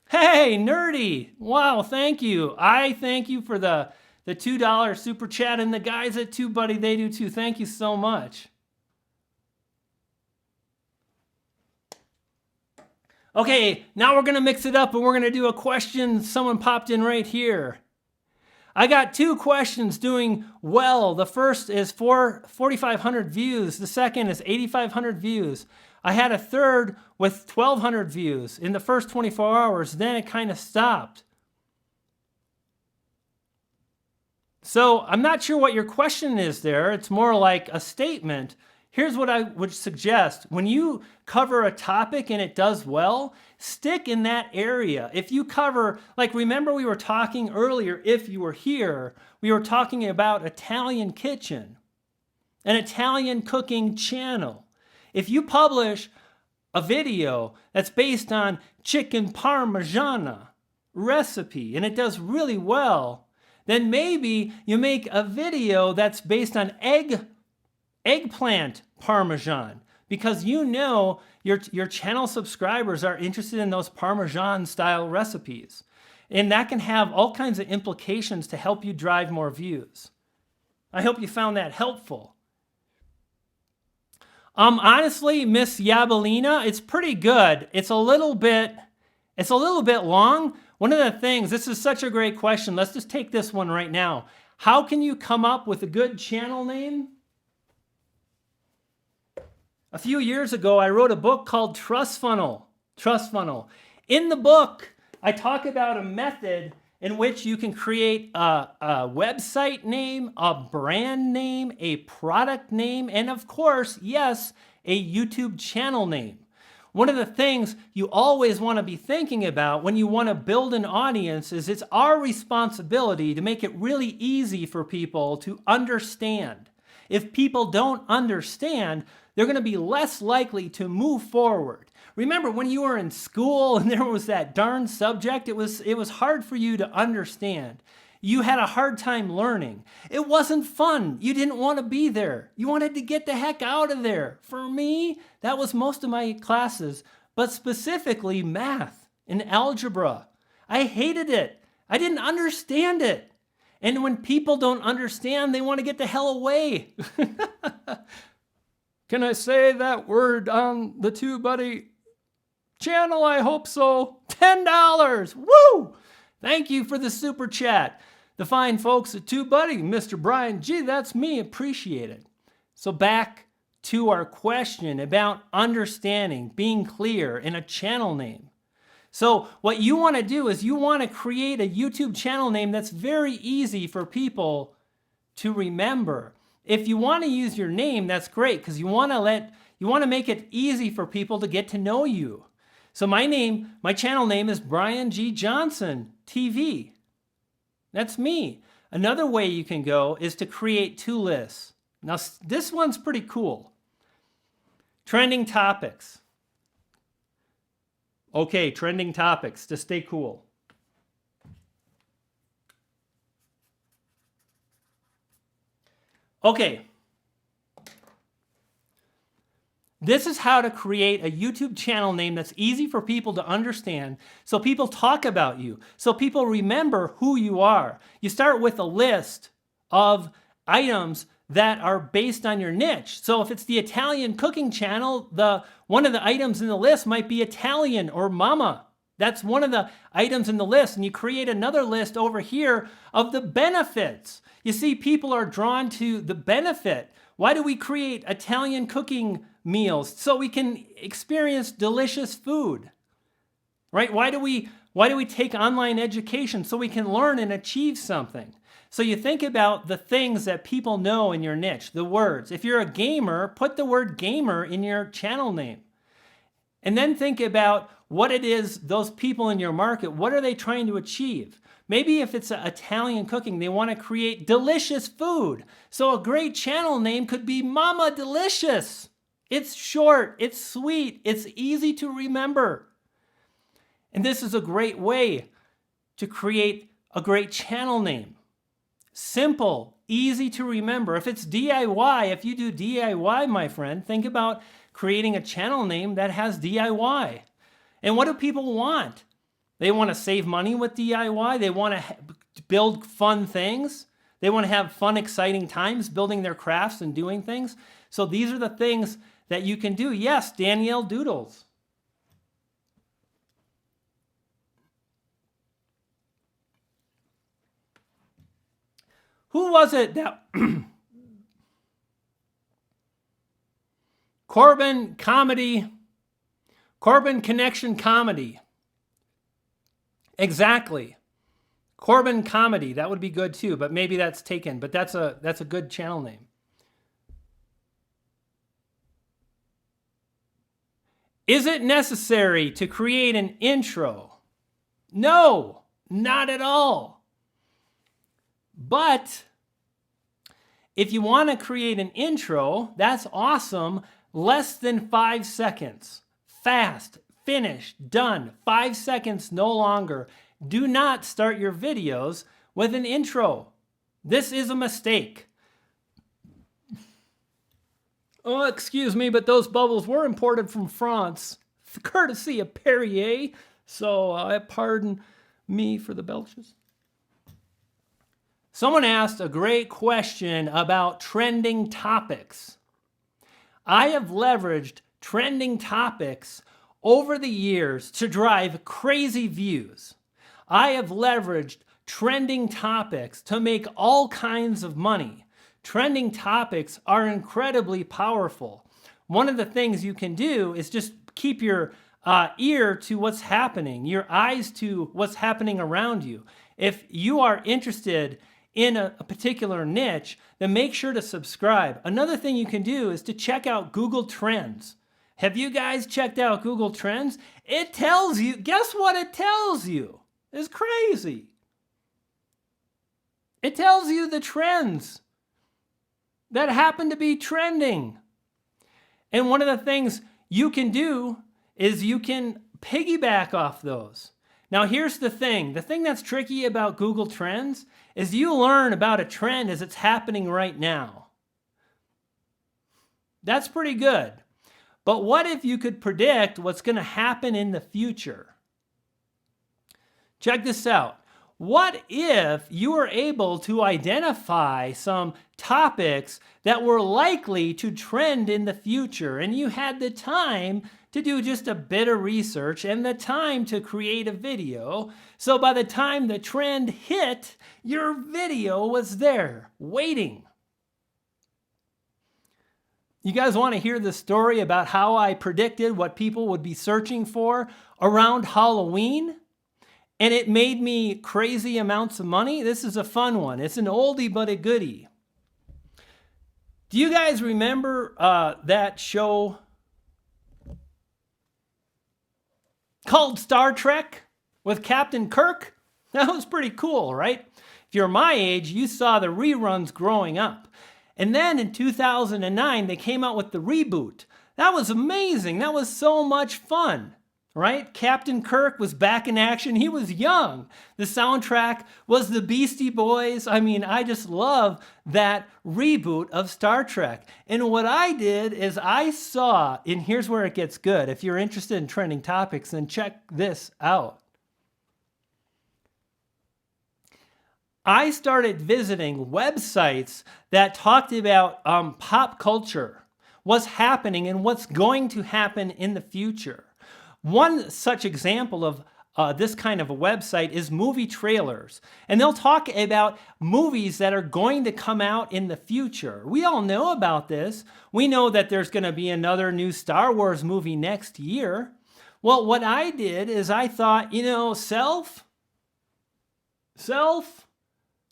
Hey, Nerdy! Wow, thank you. I thank you for the $2 super chat, and the guys at TubeBuddy, they do too. Thank you so much. Okay, now we're going to mix it up, and we're going to do a question someone popped in right here. I got 2 questions doing well. The first is 4,500 views. The second is 8,500 views. I had a third with 1,200 views in the first 24 hours. Then it kind of stopped. So I'm not sure what your question is there. It's more like a statement. Here's what I would suggest. When you cover a topic and it does well, stick in that area. If you cover, like remember we were talking earlier, if you were here, we were talking about Italian kitchen, an Italian cooking channel. If you publish a video that's based on chicken parmigiana recipe and it does really well, then maybe you make a video that's based on eggplant Parmesan, because you know your channel subscribers are interested in those Parmesan style recipes. And that can have all kinds of implications to help you drive more views. I hope you found that helpful. Honestly, Miss Yabalina, it's pretty good. It's a little bit long. One of the things, this is such a great question. Let's just take this one right now. How can you come up with a good channel name? A few years ago, I wrote a book called Trust Funnel. In the book, I talk about a method in which you can create a website name, a brand name, a product name, and of course, yes, a YouTube channel name. One of the things you always want to be thinking about when you want to build an audience is it's our responsibility to make it really easy for people to understand. If people don't understand, they're going to be less likely to move forward. Remember when you were in school and there was that darn subject, it was hard for you to understand. You had a hard time learning. It wasn't fun. You didn't want to be there. You wanted to get the heck out of there. For me, that was most of my classes, but specifically math and algebra. I hated it. I didn't understand it. And when people don't understand, they want to get the hell away. Can I say that word on the TubeBuddy channel? I hope so. $10. Woo! Thank you for the super chat. The fine folks at TubeBuddy, Mr. Brian G, that's me, appreciate it. So back to our question about understanding, being clear in a channel name. So what you want to do is you want to create a YouTube channel name that's very easy for people to remember. If you want to use your name, that's great, because you want to make it easy for people to get to know you. So my channel name is Brian G. Johnson TV. That's me. Another way you can go is to create two lists. Now, this one's pretty cool. Trending topics. Okay, trending topics to stay cool. Okay. This is how to create a YouTube channel name that's easy for people to understand, so people talk about you, so people remember who you are. You start with a list of items that are based on your niche. So if it's the Italian cooking channel, one of the items in the list might be Italian or mama. That's one of the items in the list. And you create another list over here of the benefits. You see, people are drawn to the benefit. Why do we create Italian cooking meals? So we can experience delicious food, right? Why do we take online education? So we can learn and achieve something. So you think about the things that people know in your niche, the words. If you're a gamer, put the word gamer in your channel name. And then think about what it is those people in your market, what are they trying to achieve? Maybe if it's Italian cooking, they want to create delicious food. So a great channel name could be Mama Delicious. It's short, it's sweet, it's easy to remember. And this is a great way to create a great channel name. Simple, easy to remember. If it's DIY, if you do DIY, my friend, think about creating a channel name that has DIY. And what do people want? They want to save money with DIY. They want to build fun things. They want to have fun, exciting times building their crafts and doing things. So these are the things that you can do. Yes, Danielle Doodles. Who was it that... Corbin Connection Comedy. Exactly. Corbin Comedy. That would be good too, but maybe that's taken. But that's a good channel name. Is it necessary to create an intro? No, not at all. But if you want to create an intro, that's awesome. Less than 5 seconds. Fast, finish, done. 5 seconds, no longer. Do not start your videos with an intro. This is a mistake. Oh, excuse me, but those bubbles were imported from France, courtesy of Perrier. So pardon me for the belches. Someone asked a great question about trending topics. I have leveraged trending topics over the years to drive crazy views. I have leveraged trending topics to make all kinds of money. Trending topics are incredibly powerful. One of the things you can do is just keep your ear to what's happening, your eyes to what's happening around you. If you are interested in a particular niche, then make sure to subscribe. Another thing you can do is to check out Google Trends. Have you guys checked out Google Trends? It tells you, guess what it tells you? It's crazy. It tells you the trends that happen to be trending. And one of the things you can do is you can piggyback off those. Now here's the thing that's tricky about Google Trends is you learn about a trend as it's happening right now. That's pretty good. But what if you could predict what's going to happen in the future? Check this out. What if you were able to identify some topics that were likely to trend in the future, and you had the time to do just a bit of research and the time to create a video, so by the time the trend hit, your video was there, waiting. You guys want to hear the story about how I predicted what people would be searching for around Halloween? And it made me crazy amounts of money? This is a fun one. It's an oldie but a goodie. Do you guys remember that show called Star Trek with Captain Kirk? That was pretty cool, right? If you're my age, you saw the reruns growing up. And then in 2009, they came out with the reboot. That was amazing. That was so much fun. Right? Captain Kirk was back in action. He was young. The soundtrack was the Beastie Boys. I mean, I just love that reboot of Star Trek. And what I did is I saw, and here's where it gets good. If you're interested in trending topics, then check this out. I started visiting websites that talked about pop culture, what's happening and what's going to happen in the future. One such example of this kind of a website is movie trailers. And they'll talk about movies that are going to come out in the future. We all know about this. We know that there's going to be another new Star Wars movie next year. Well, what I did is I thought, you know, self,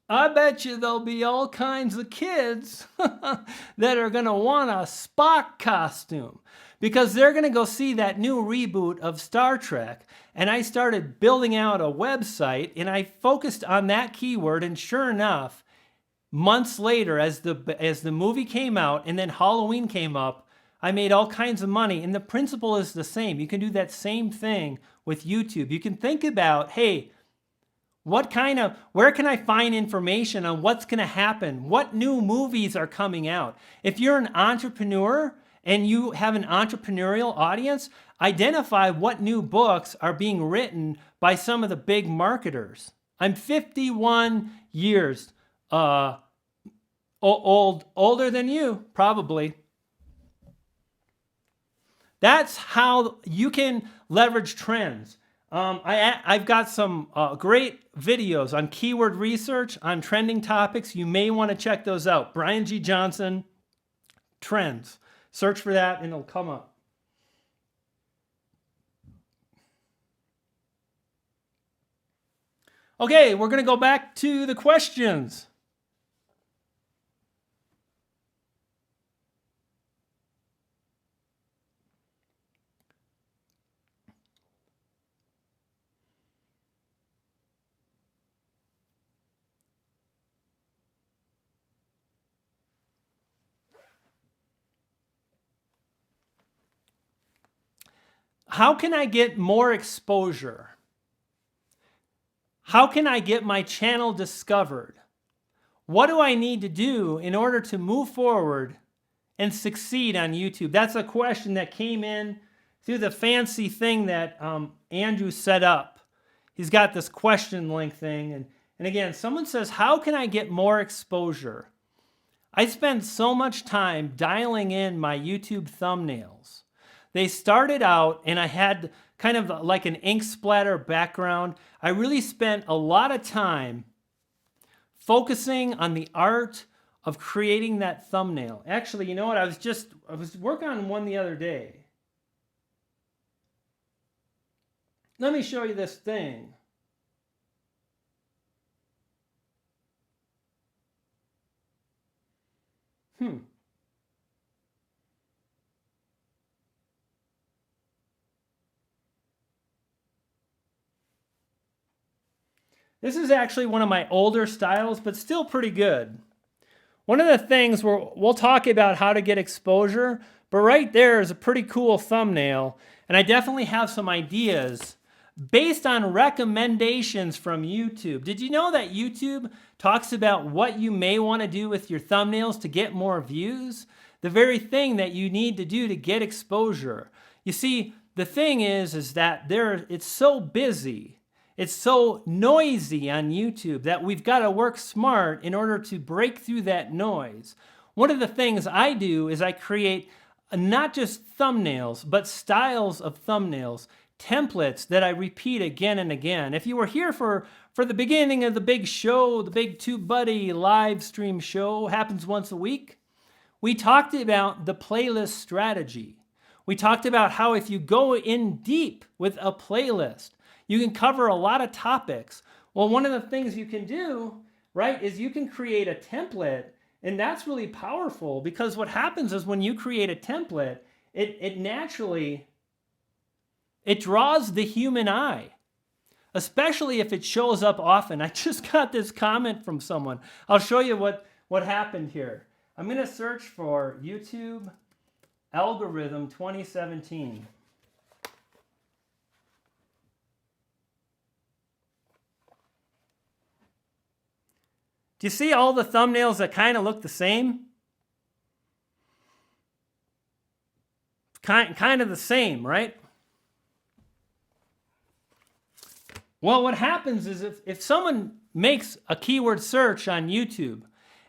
I bet you there'll be all kinds of kids that are going to want a Spock costume, because they're going to go see that new reboot of Star Trek. And I started building out a website, and I focused on that keyword. And sure enough, months later, as the movie came out and then Halloween came up, I made all kinds of money. And the principle is the same. You can do that same thing with YouTube. You can think about, hey, where can I find information on what's going to happen? What new movies are coming out? If you're an entrepreneur and you have an entrepreneurial audience, identify what new books are being written by some of the big marketers. I'm 51 years older than you, probably. That's how you can leverage trends. I've got some great videos on keyword research, on trending topics. You may want to check those out. Brian G. Johnson, Trends. Search for that and it'll come up. Okay, we're going to go back to the questions. How can I get more exposure? How can I get my channel discovered? What do I need to do in order to move forward and succeed on YouTube? That's a question that came in through the fancy thing that Andrew set up. He's got this question link thing. And again, someone says, how can I get more exposure? I spend so much time dialing in my YouTube thumbnails. They started out and I had kind of like an ink splatter background. I really spent a lot of time focusing on the art of creating that thumbnail. Actually, you know what? I was working on one the other day. Let me show you this thing. This is actually one of my older styles, but still pretty good. One of the things we'll talk about how to get exposure, but right there is a pretty cool thumbnail, and I definitely have some ideas based on recommendations from YouTube. Did you know that YouTube talks about what you may want to do with your thumbnails to get more views? The very thing that you need to do to get exposure. You see, the thing is that it's so busy, it's so noisy on YouTube that we've got to work smart in order to break through that noise. One of the things I do is I create not just thumbnails, but styles of thumbnails, templates that I repeat again and again. If you were here for the beginning of the big show, the big TubeBuddy live stream show, happens once a week, we talked about the playlist strategy. We talked about how if you go in deep with a playlist, you can cover a lot of topics. Well, one of the things you can do, right, is you can create a template, and that's really powerful because what happens is when you create a template, it naturally draws the human eye, especially if it shows up often. I just got this comment from someone. I'll show you what happened here. I'm going to search for YouTube algorithm 2017. Do you see all the thumbnails that kind of look the same? Kind of the same, right? Well, what happens is if someone makes a keyword search on YouTube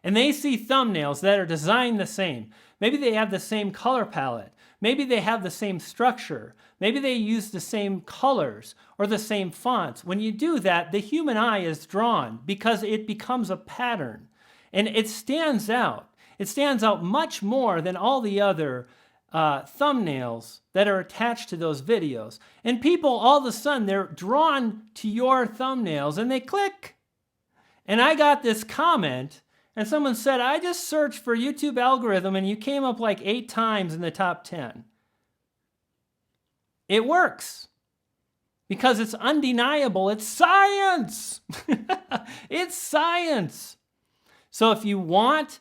and they see thumbnails that are designed the same, maybe they have the same color palette, maybe they have the same structure, maybe they use the same colors or the same fonts. When you do that, the human eye is drawn because it becomes a pattern and it stands out. It stands out much more than all the other thumbnails that are attached to those videos. And people, all of a sudden, they're drawn to your thumbnails and they click. And I got this comment and someone said, I just searched for YouTube algorithm and you came up like 8 times in the top 10. It works because it's undeniable. It's science. It's science. So if you want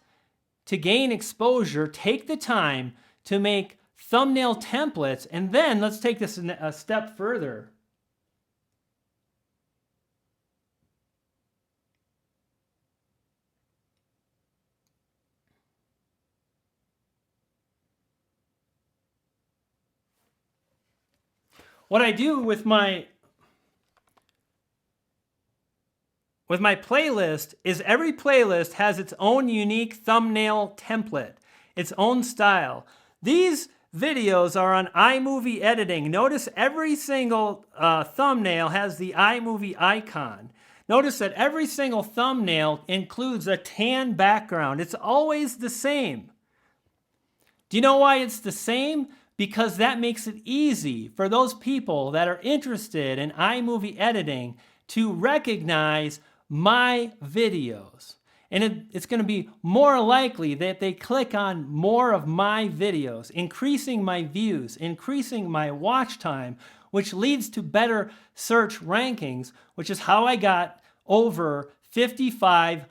to gain exposure, take the time to make thumbnail templates, and then let's take this a step further. What I do with my playlist is every playlist has its own unique thumbnail template, its own style. These videos are on iMovie editing. Notice every single thumbnail has the iMovie icon. Notice that every single thumbnail includes a tan background. It's always the same. Do you know why it's the same? Because that makes it easy for those people that are interested in iMovie editing to recognize my videos. And it's going to be more likely that they click on more of my videos, increasing my views, increasing my watch time, which leads to better search rankings, which is how I got over 5,500,000,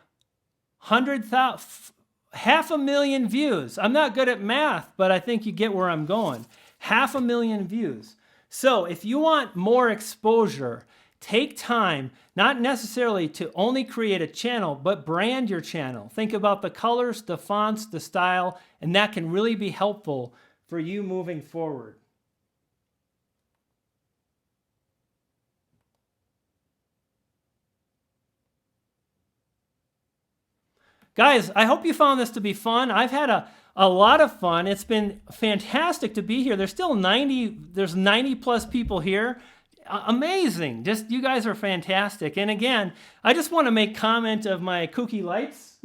500,000 views. I'm not good at math, but I think you get where I'm going. 500,000 views. So if you want more exposure, take time, not necessarily to only create a channel, but brand your channel. Think about the colors, the fonts, the style, and that can really be helpful for you moving forward. Guys, I hope you found this to be fun. I've had a lot of fun. It's been fantastic to be here. There's 90 plus people here. Amazing. Just, you guys are fantastic. And again, I just want to make comment of my kooky lights.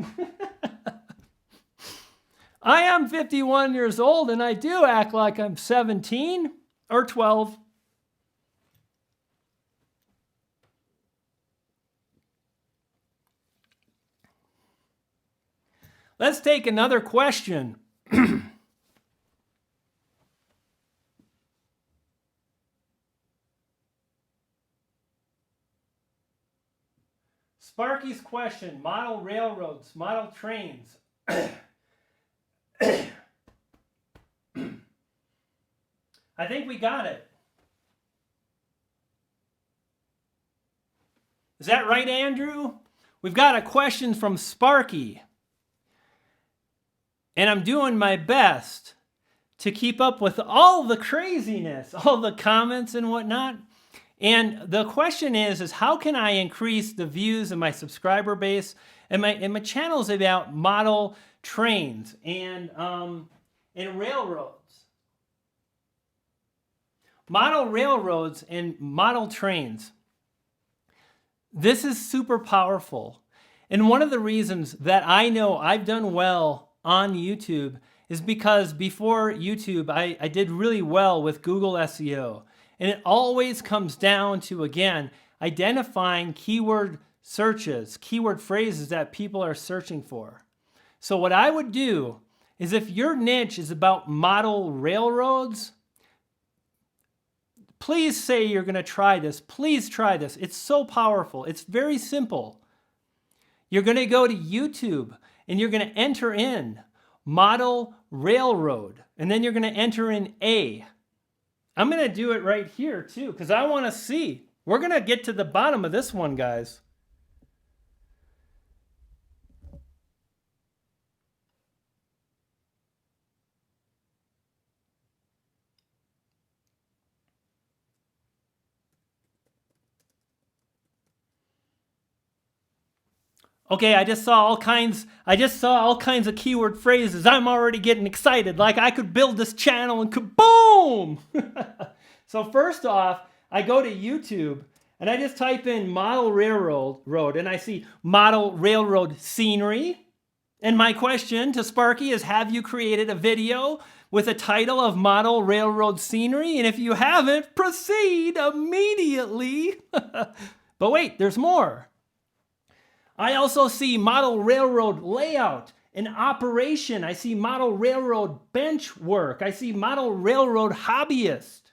I am 51 years old and I do act like I'm 17 or 12. Let's take another question. Sparky's question, model railroads, model trains. I think we got it. Is that right, Andrew? We've got a question from Sparky. And I'm doing my best to keep up with all the craziness, all the comments and whatnot. And the question is how can I increase the views of my subscriber base? And my channel is about model trains and railroads. Model railroads and model trains. This is super powerful. And one of the reasons that I know I've done well on YouTube is because before YouTube, I did really well with Google SEO. And it always comes down to, again, identifying keyword searches, keyword phrases that people are searching for. So what I would do is if your niche is about model railroads, please say you're going to try this. Please try this. It's so powerful. It's very simple. You're going to go to YouTube and you're going to enter in model railroad. And then you're going to enter in A. I'm going to do it right here too, because I want to see. We're going to get to the bottom of this one, guys. Okay, I just saw all kinds of keyword phrases. I'm already getting excited, like I could build this channel and kaboom! So first off, I go to YouTube and I just type in model railroad and I see model railroad scenery. And my question to Sparky is, have you created a video with a title of model railroad scenery? And if you haven't, proceed immediately. But wait, there's more. I also see model railroad layout and operation. I see model railroad bench work. I see model railroad hobbyist.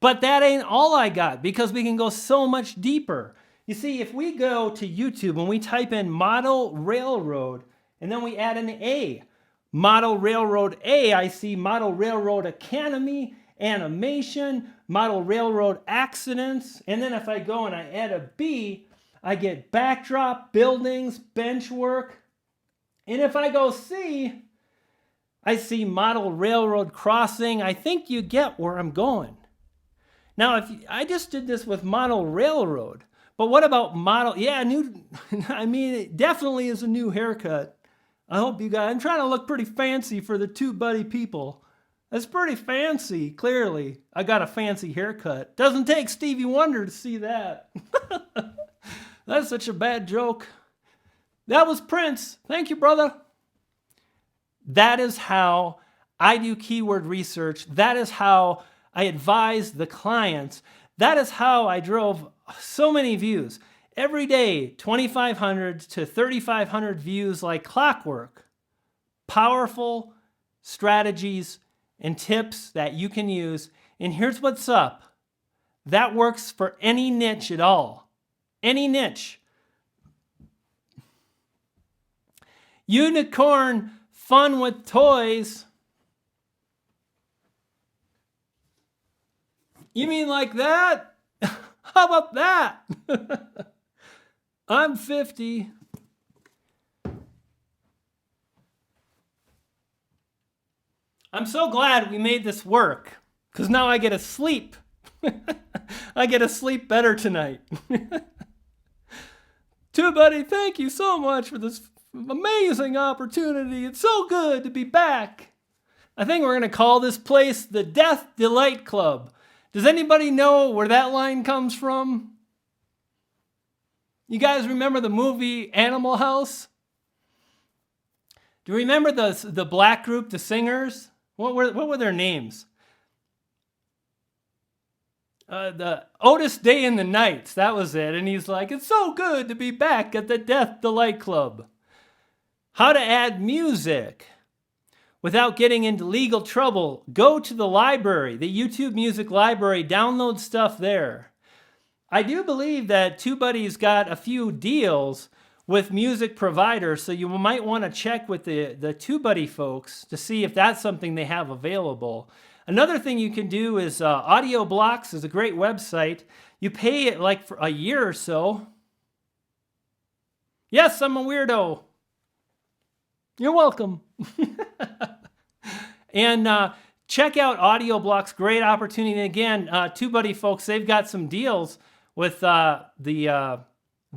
But that ain't all I got, because we can go so much deeper. You see, if we go to YouTube and we type in model railroad and then we add an A, model railroad A, I see model railroad academy, animation, model railroad accidents. And then if I go and I add a B, I get backdrop, buildings, bench work. And if I go C, I see model railroad crossing. I think you get where I'm going. Now, I just did this with model railroad, but what about model? Yeah, I mean, it definitely is a new haircut. I hope you guys, I'm trying to look pretty fancy for the TubeBuddy people. That's pretty fancy, clearly. I got a fancy haircut. Doesn't take Stevie Wonder to see that. That's such a bad joke. That was Prince. Thank you, brother. That is how I do keyword research. That is how I advise the clients. That is how I drove so many views. Every day, 2,500 to 3,500 views like clockwork. Powerful strategies and tips that you can use. And here's what's up. That works for any niche at all. Any niche. Unicorn fun with toys. You mean like that? How about that? I'm 50. I'm so glad we made this work, because now I get to sleep. I get to sleep better tonight. TubeBuddy, thank you so much for this amazing opportunity. It's so good to be back. I think we're going to call this place the Death Delight Club. Does anybody know where that line comes from? You guys remember the movie Animal House? Do you remember the black group, the singers? What were their names? The Otis Day and the Nights, that was it. And he's like, it's so good to be back at the Death Delight Club. How to add music without getting into legal trouble. Go to the library, the YouTube Music Library, download stuff there. I do believe that TubeBuddy's got a few deals with music providers, so you might want to check with the TubeBuddy folks to see if that's something they have available. Another thing you can do is Audio Blocks is a great website. You pay it like for a year or so. Yes, I'm a weirdo. You're welcome. And check out Audio Blocks, great opportunity. And again, TubeBuddy folks, they've got some deals with the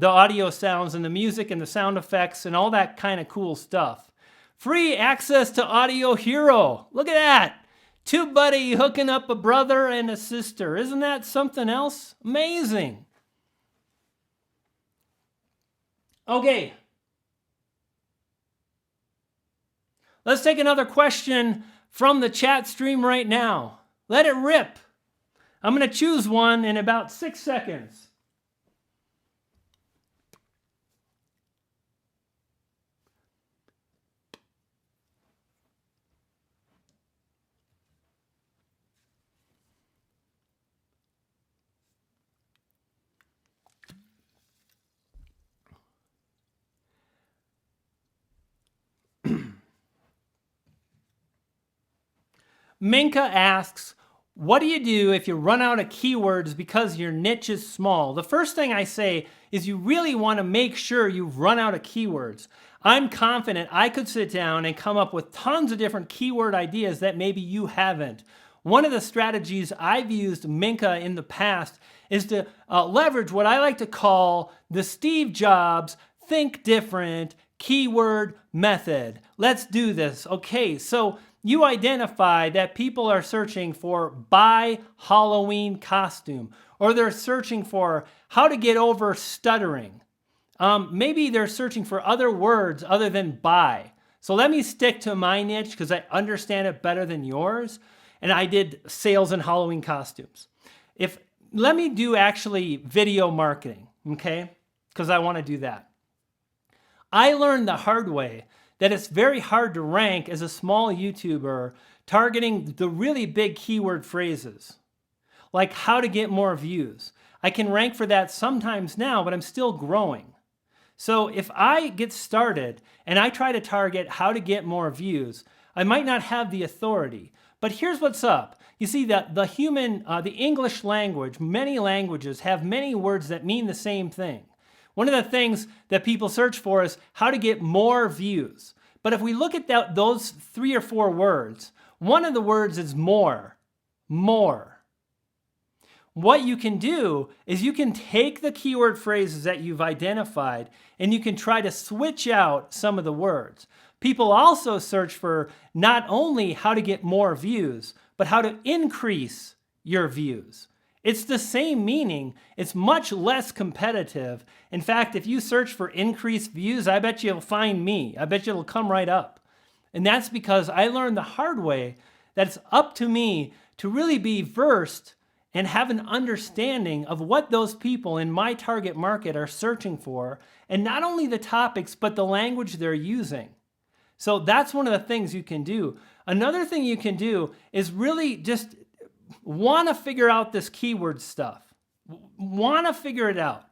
audio sounds and the music and the sound effects and all that kind of cool stuff. Free access to Audio Hero. Look at that. TubeBuddy hooking up a brother and a sister. Isn't that something else? Amazing. Okay. Let's take another question from the chat stream right now. Let it rip. I'm going to choose one in about 6 seconds. Minka asks, what do you do if you run out of keywords because your niche is small? The first thing I say is you really want to make sure you've run out of keywords. I'm confident I could sit down and come up with tons of different keyword ideas that maybe you haven't. One of the strategies I've used, Minka, in the past is to leverage what I like to call the Steve Jobs think different keyword method. Let's do this. Okay, so you identify that people are searching for buy Halloween costume, or they're searching for how to get over stuttering. Maybe they're searching for other words other than buy. So let me stick to my niche because I understand it better than yours. And I did sales and Halloween costumes. Let me do actually video marketing, okay? Because I want to do that. I learned the hard way that it's very hard to rank as a small YouTuber targeting the really big keyword phrases, like how to get more views. I can rank for that sometimes now, but I'm still growing. So if I get started and I try to target how to get more views, I might not have the authority. But here's what's up. You see that the English language, many languages have many words that mean the same thing. One of the things that people search for is how to get more views. But if we look at those 3 or 4 words, one of the words is more. More. What you can do is you can take the keyword phrases that you've identified and you can try to switch out some of the words. People also search for not only how to get more views, but how to increase your views. It's the same meaning. It's much less competitive. In fact, if you search for increased views, I bet you'll find me. I bet you it'll come right up. And that's because I learned the hard way that it's up to me to really be versed and have an understanding of what those people in my target market are searching for, and not only the topics, but the language they're using. So that's one of the things you can do. Another thing you can do is really just want to figure out this keyword stuff. Want to figure it out.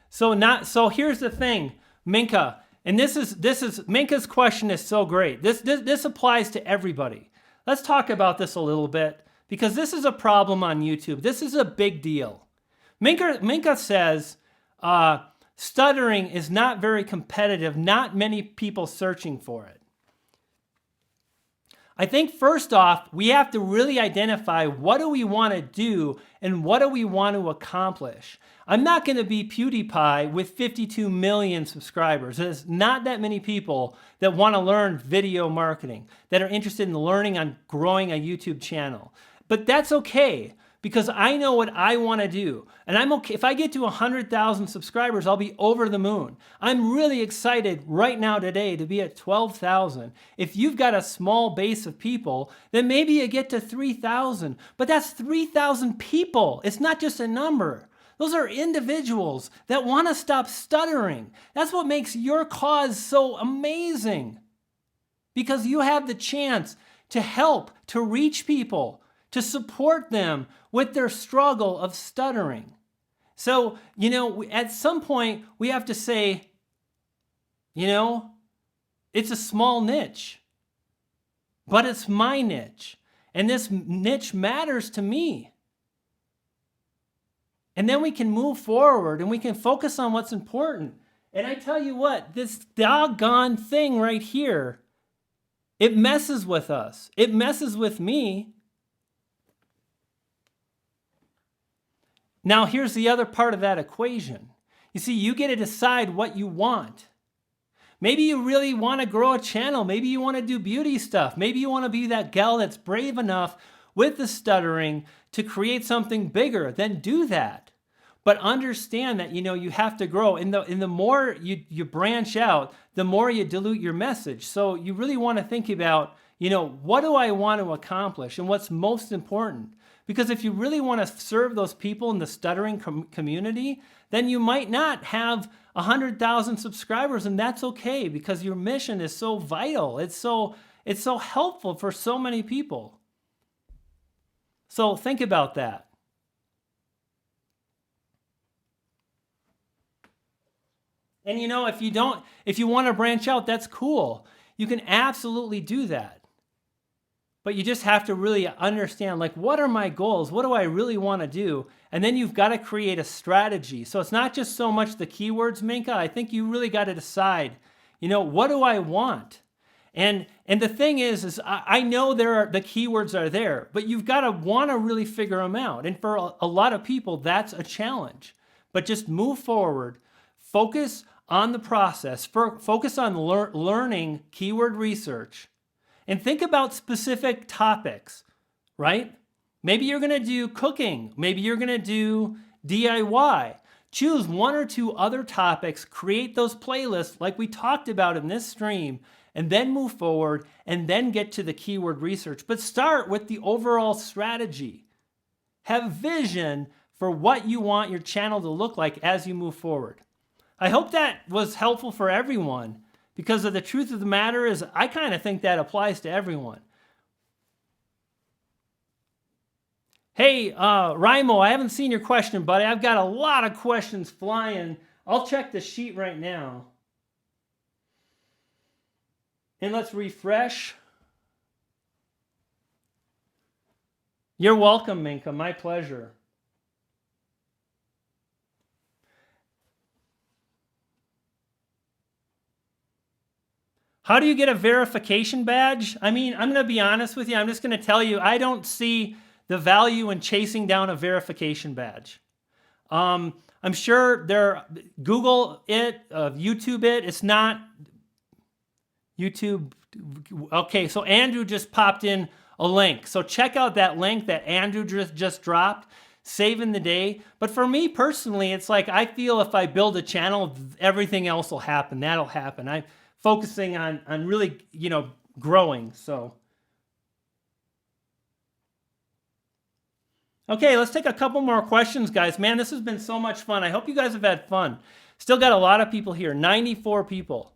So here's the thing, Minka, and this is Minka's question is so great. This applies to everybody. Let's talk about this a little bit because this is a problem on YouTube. This is a big deal. Minka says stuttering is not very competitive, not many people searching for it. I think first off, we have to really identify what do we want to do and what do we want to accomplish. I'm not going to be PewDiePie with 52 million subscribers. There's not that many people that want to learn video marketing, that are interested in learning on growing a YouTube channel. But that's okay, because I know what I want to do. And I'm okay. If I get to 100,000 subscribers, I'll be over the moon. I'm really excited right now today to be at 12,000. If you've got a small base of people, then maybe you get to 3,000. But that's 3,000 people. It's not just a number. Those are individuals that want to stop stuttering. That's what makes your cause so amazing. Because you have the chance to help, to reach people, to support them with their struggle of stuttering. So, at some point we have to say, it's a small niche, but it's my niche. And this niche matters to me. And then we can move forward and we can focus on what's important. And I tell you what, this doggone thing right here, it messes with us. It messes with me. Now, here's the other part of that equation. You see, you get to decide what you want. Maybe you really want to grow a channel. Maybe you want to do beauty stuff. Maybe you want to be that gal that's brave enough with the stuttering to create something bigger. Then do that. But understand that, you have to grow. And the more you branch out, the more you dilute your message. So you really want to think about, what do I want to accomplish and what's most important? Because if you really want to serve those people in the stuttering community, then you might not have 100,000 subscribers, and that's okay because your mission is so vital. It's so helpful for so many people. So think about that. And if you want to branch out, that's cool. You can absolutely do that. But you just have to really understand, what are my goals? What do I really want to do? And then you've got to create a strategy. So it's not just so much the keywords, Minka. I think you really got to decide, what do I want? And the thing is I know the keywords are there, but you've got to want to really figure them out. And for a lot of people, that's a challenge. But just move forward, focus on the process, focus on learning keyword research, and think about specific topics, right? Maybe you're going to do cooking. Maybe you're going to do DIY. Choose one or two other topics, create those playlists like we talked about in this stream, and then move forward and then get to the keyword research. But start with the overall strategy. Have vision for what you want your channel to look like as you move forward. I hope that was helpful for everyone, because the truth of the matter is I kind of think that applies to everyone. Hey, Raimo, I haven't seen your question, buddy. I've got a lot of questions flying. I'll check the sheet right now. And let's refresh. You're welcome, Minka. My pleasure. How do you get a verification badge? I mean, I'm going to be honest with you. I'm just going to tell you, I don't see the value in chasing down a verification badge. I'm sure Google it, YouTube it. It's not YouTube. Okay, so Andrew just popped in a link. So check out that link that Andrew just dropped, saving the day. But for me personally, it's like I feel if I build a channel, everything else will happen. That'll happen. I'm focusing on really, growing. So, okay, let's take a couple more questions, guys. Man, this has been so much fun. I hope you guys have had fun. Still got a lot of people here. 94 people.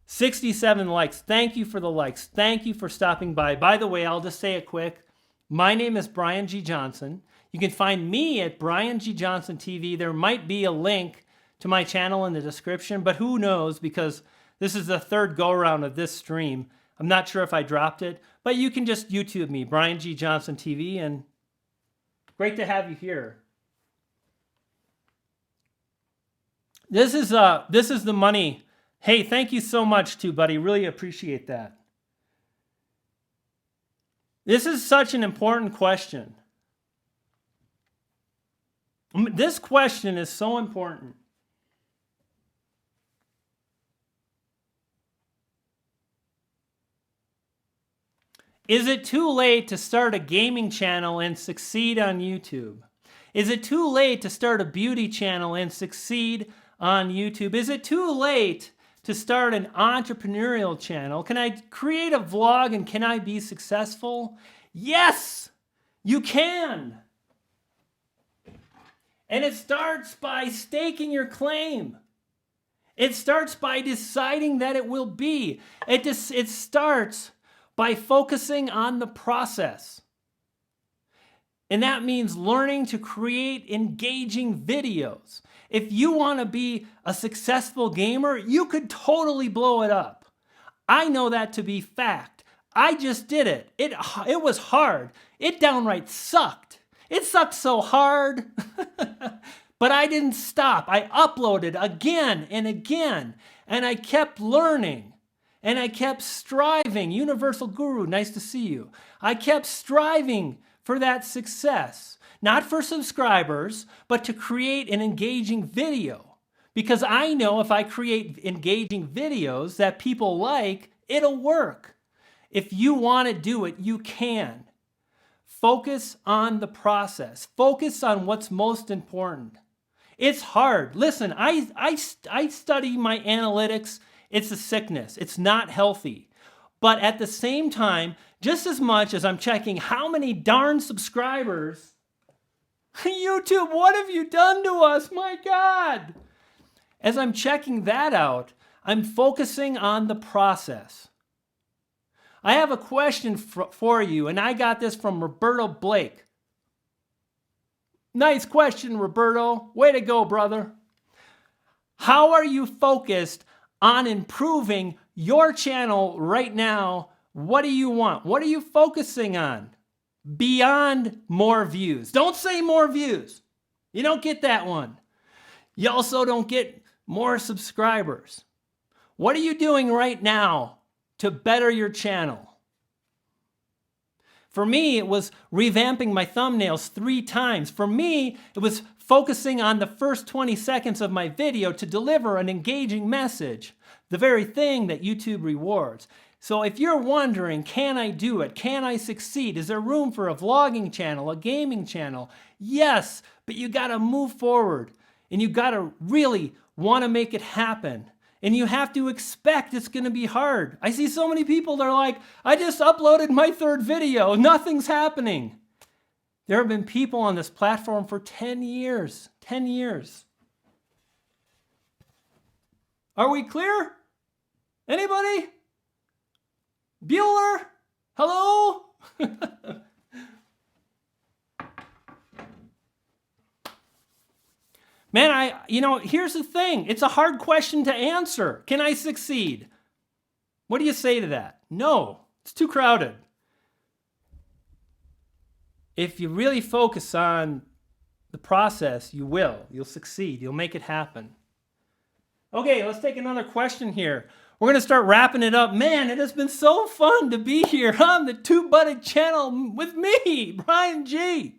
67 likes. Thank you for the likes. Thank you for stopping by. By the way, I'll just say it quick. My name is Brian G. Johnson. You can find me at Brian G. Johnson TV. There might be a link to my channel in the description, but who knows, because this is the third go-around of this stream. I'm not sure if I dropped it, but you can just YouTube me, Brian G. Johnson TV, and great to have you here. This is the money. Hey, thank you so much, TubeBuddy. Really appreciate that. This is such an important question. This question is so important. Is it too late to start a gaming channel and succeed on YouTube? Is it too late to start a beauty channel and succeed on YouTube? Is it too late to start an entrepreneurial channel? Can I create a vlog and can I be successful? Yes, you can. And it starts by staking your claim. It starts by deciding that it will be. It starts by focusing on the process. And that means learning to create engaging videos. If you want to be a successful gamer, you could totally blow it up. I know that to be fact. I just did it. It was hard. It downright sucked. It sucked so hard. But I didn't stop. I uploaded again and again. And I kept learning. And I kept striving. Universal Guru, nice to see you. I kept striving for that success. Not for subscribers, but to create an engaging video. Because I know if I create engaging videos that people like, it'll work. If you want to do it, you can. Focus on the process. Focus on what's most important. It's hard. Listen, I study my analytics. It's a sickness. It's not healthy. But at the same time, just as much as I'm checking how many darn subscribers, YouTube, what have you done to us? My God. As I'm checking that out, I'm focusing on the process. I have a question for you, and I got this from Roberto Blake. Nice question, Roberto. Way to go, brother. How are you focused on improving your channel right now? What do you want? What are you focusing on? Beyond more views. Don't say more views. You don't get that one. You also don't get more subscribers. What are you doing right now to better your channel? For me, it was revamping my thumbnails 3 times. For me, it was focusing on the first 20 seconds of my video to deliver an engaging message, the very thing that YouTube rewards. So if you're wondering, can I do it? Can I succeed? Is there room for a vlogging channel, a gaming channel? Yes, but you got to move forward and you got to really want to make it happen. And you have to expect it's going to be hard. I see so many people that are like, I just uploaded my 3rd video. Nothing's happening. There have been people on this platform for 10 years. 10 years. Are we clear? Anybody? Bueller? Hello? Man, here's the thing. It's a hard question to answer. Can I succeed? What do you say to that? No, it's too crowded. If you really focus on the process, you will. You'll succeed. You'll make it happen. Okay, let's take another question here. We're going to start wrapping it up. Man, it has been so fun to be here on the TubeBuddy channel with me, Brian G.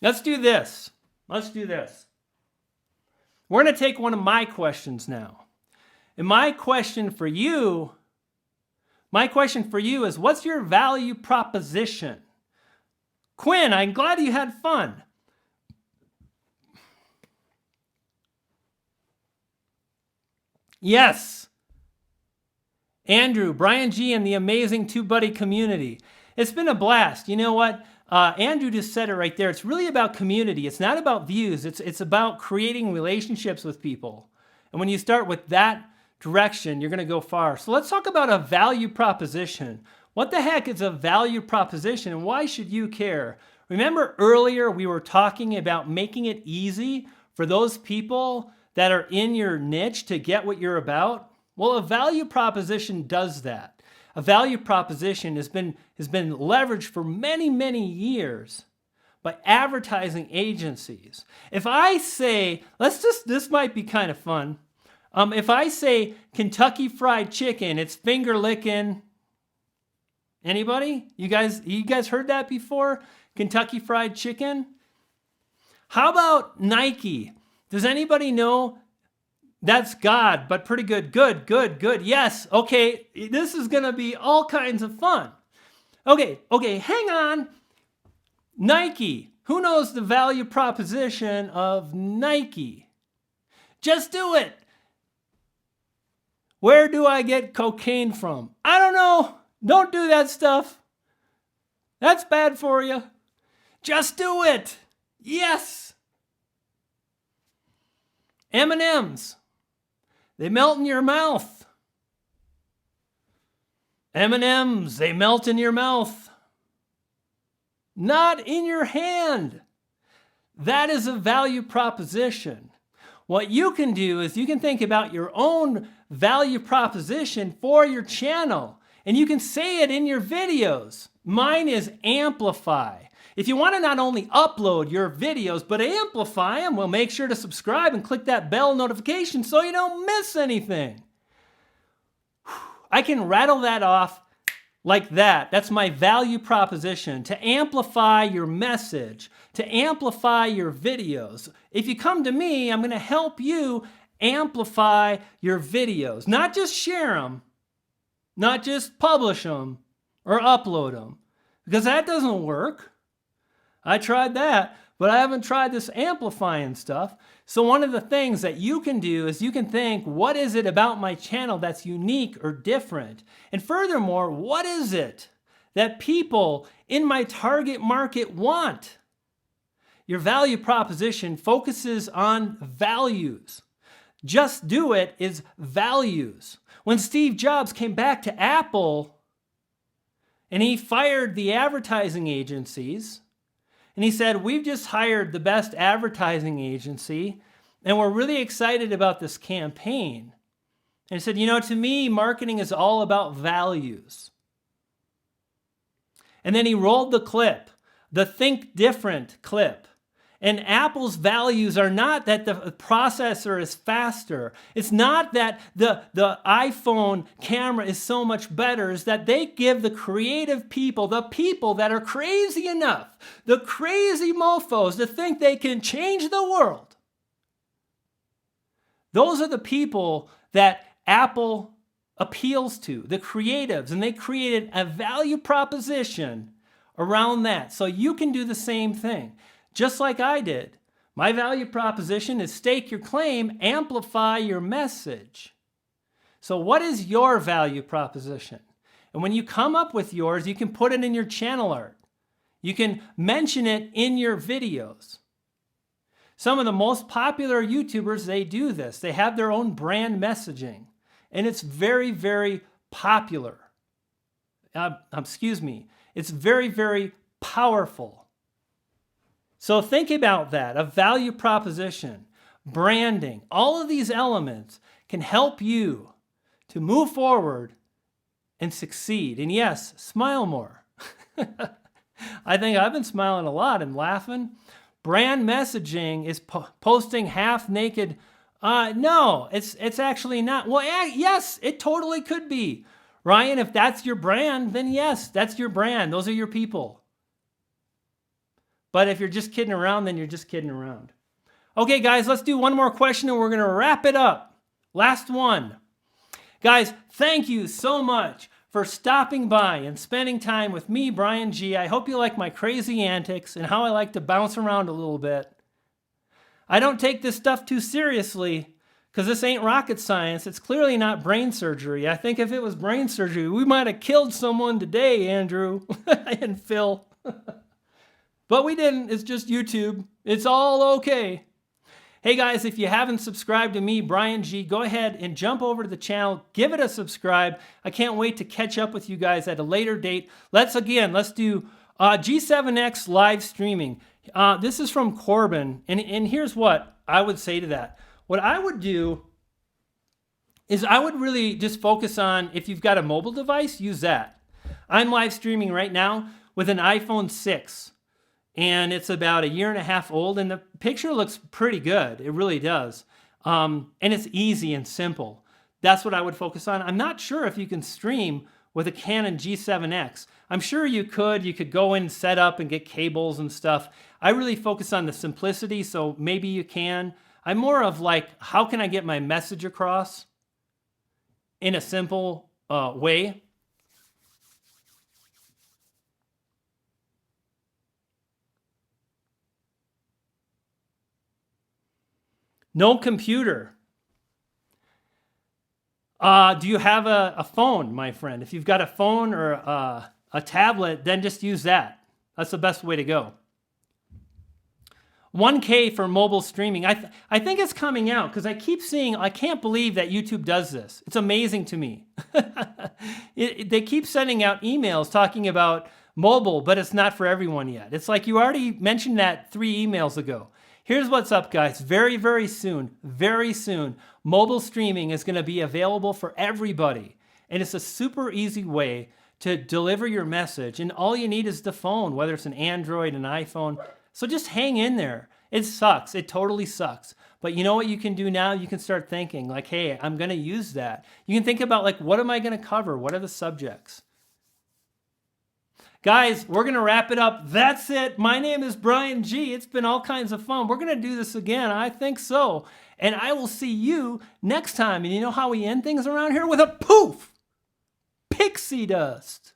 Let's do this. Let's do this. We're going to take one of my questions now. And my question for you is, what's your value proposition? Quinn, I'm glad you had fun. Yes. Andrew, Brian G, and the amazing TubeBuddy community. It's been a blast. You know what? Andrew just said it right there. It's really about community. It's not about views. It's about creating relationships with people. And when you start with that direction, you're going to go far. So let's talk about a value proposition. What the heck is a value proposition and why should you care? Remember earlier we were talking about making it easy for those people that are in your niche to get what you're about? Well, a value proposition does that. A value proposition has been leveraged for many, many years by advertising agencies. If I say, this might be kind of fun. If I say Kentucky Fried Chicken, it's finger licking. Anybody? You guys heard that before? Kentucky Fried Chicken? How about Nike? Does anybody know? That's God, but pretty good. Good. Yes. Okay, this is going to be all kinds of fun. Okay, hang on. Nike. Who knows the value proposition of Nike? Just do it. Where do I get cocaine from? I don't know. Don't do that stuff. That's bad for you. Just do it. Yes. M&Ms. They melt in your mouth. M&Ms, they melt in your mouth. Not in your hand. That is a value proposition. What you can do is you can think about your own value proposition for your channel, and you can say it in your videos. Mine is amplify. If you want to not only upload your videos, but amplify them, well, make sure to subscribe and click that bell notification so you don't miss anything. I can rattle that off like that. That's my value proposition, to amplify your message, to amplify your videos. If you come to me, I'm going to help you amplify your videos. Not just share them, not just publish them or upload them, because that doesn't work. I tried that, but I haven't tried this amplifying stuff. So one of the things that you can do is you can think, what is it about my channel that's unique or different? And furthermore, what is it that people in my target market want? Your value proposition focuses on values. Just do it is values. When Steve Jobs came back to Apple and he fired the advertising agencies, and he said, we've just hired the best advertising agency, and we're really excited about this campaign. And he said, to me, marketing is all about values. And then he rolled the clip, the Think Different clip. And Apple's values are not that the processor is faster. It's not that the iPhone camera is so much better. It's that they give the creative people, the people that are crazy enough, the crazy mofos to think they can change the world. Those are the people that Apple appeals to, the creatives, and they created a value proposition around that. So you can do the same thing. Just like I did. My value proposition is stake your claim, amplify your message. So what is your value proposition? And when you come up with yours, you can put it in your channel art. You can mention it in your videos. Some of the most popular YouTubers, they do this. They have their own brand messaging. And it's very, very popular. It's very, very powerful. So think about that, a value proposition, branding, all of these elements can help you to move forward and succeed. And yes, smile more. I think I've been smiling a lot and laughing. Brand messaging is posting half naked. No, it's actually not. Well, yes, it totally could be. Ryan, if that's your brand, then yes, that's your brand. Those are your people. But if you're just kidding around, then you're just kidding around. Okay, guys, let's do one more question and we're going to wrap it up. Last one. Guys, thank you so much for stopping by and spending time with me, Brian G. I hope you like my crazy antics and how I like to bounce around a little bit. I don't take this stuff too seriously because this ain't rocket science. It's clearly not brain surgery. I think if it was brain surgery, we might have killed someone today, Andrew and Phil. But we didn't. It's just YouTube. It's all okay. Hey guys, if you haven't subscribed to me, Brian G, go ahead and jump over to the channel. Give it a subscribe. I can't wait to catch up with you guys at a later date. Let's do G7X live streaming. This is from Corbin. And here's what. I would say to that? What I would do is I would really just focus on, if you've got a mobile device, use that. I'm live streaming right now with an iPhone 6, and it's about a year and a half old, and the picture looks pretty good. It really does. And it's easy and simple. That's what I would focus on. I'm not sure if you can stream with a Canon G7X. I'm sure you could. You could go in, set up, and get cables and stuff. I really focus on the simplicity, so maybe you can. I'm more of like, how can I get my message across in a simple way? No computer. Do you have a phone, my friend? If you've got a phone or a tablet, then just use that. That's the best way to go. 1K for mobile streaming. I think it's coming out because I keep seeing, I can't believe that YouTube does this. It's amazing to me. They keep sending out emails talking about mobile, but it's not for everyone yet. It's like you already mentioned that 3 emails ago. Here's what's up, guys. Very, very soon, mobile streaming is going to be available for everybody. And it's a super easy way to deliver your message. And all you need is the phone, whether it's an Android, an iPhone. So just hang in there. It sucks. It totally sucks. But you know what you can do now? You can start thinking like, hey, I'm going to use that. You can think about like, what am I going to cover? What are the subjects? Guys, we're going to wrap it up. That's it. My name is Brian G. It's been all kinds of fun. We're going to do this again. I think so. And I will see you next time. And you know how we end things around here? With a poof! Pixie dust.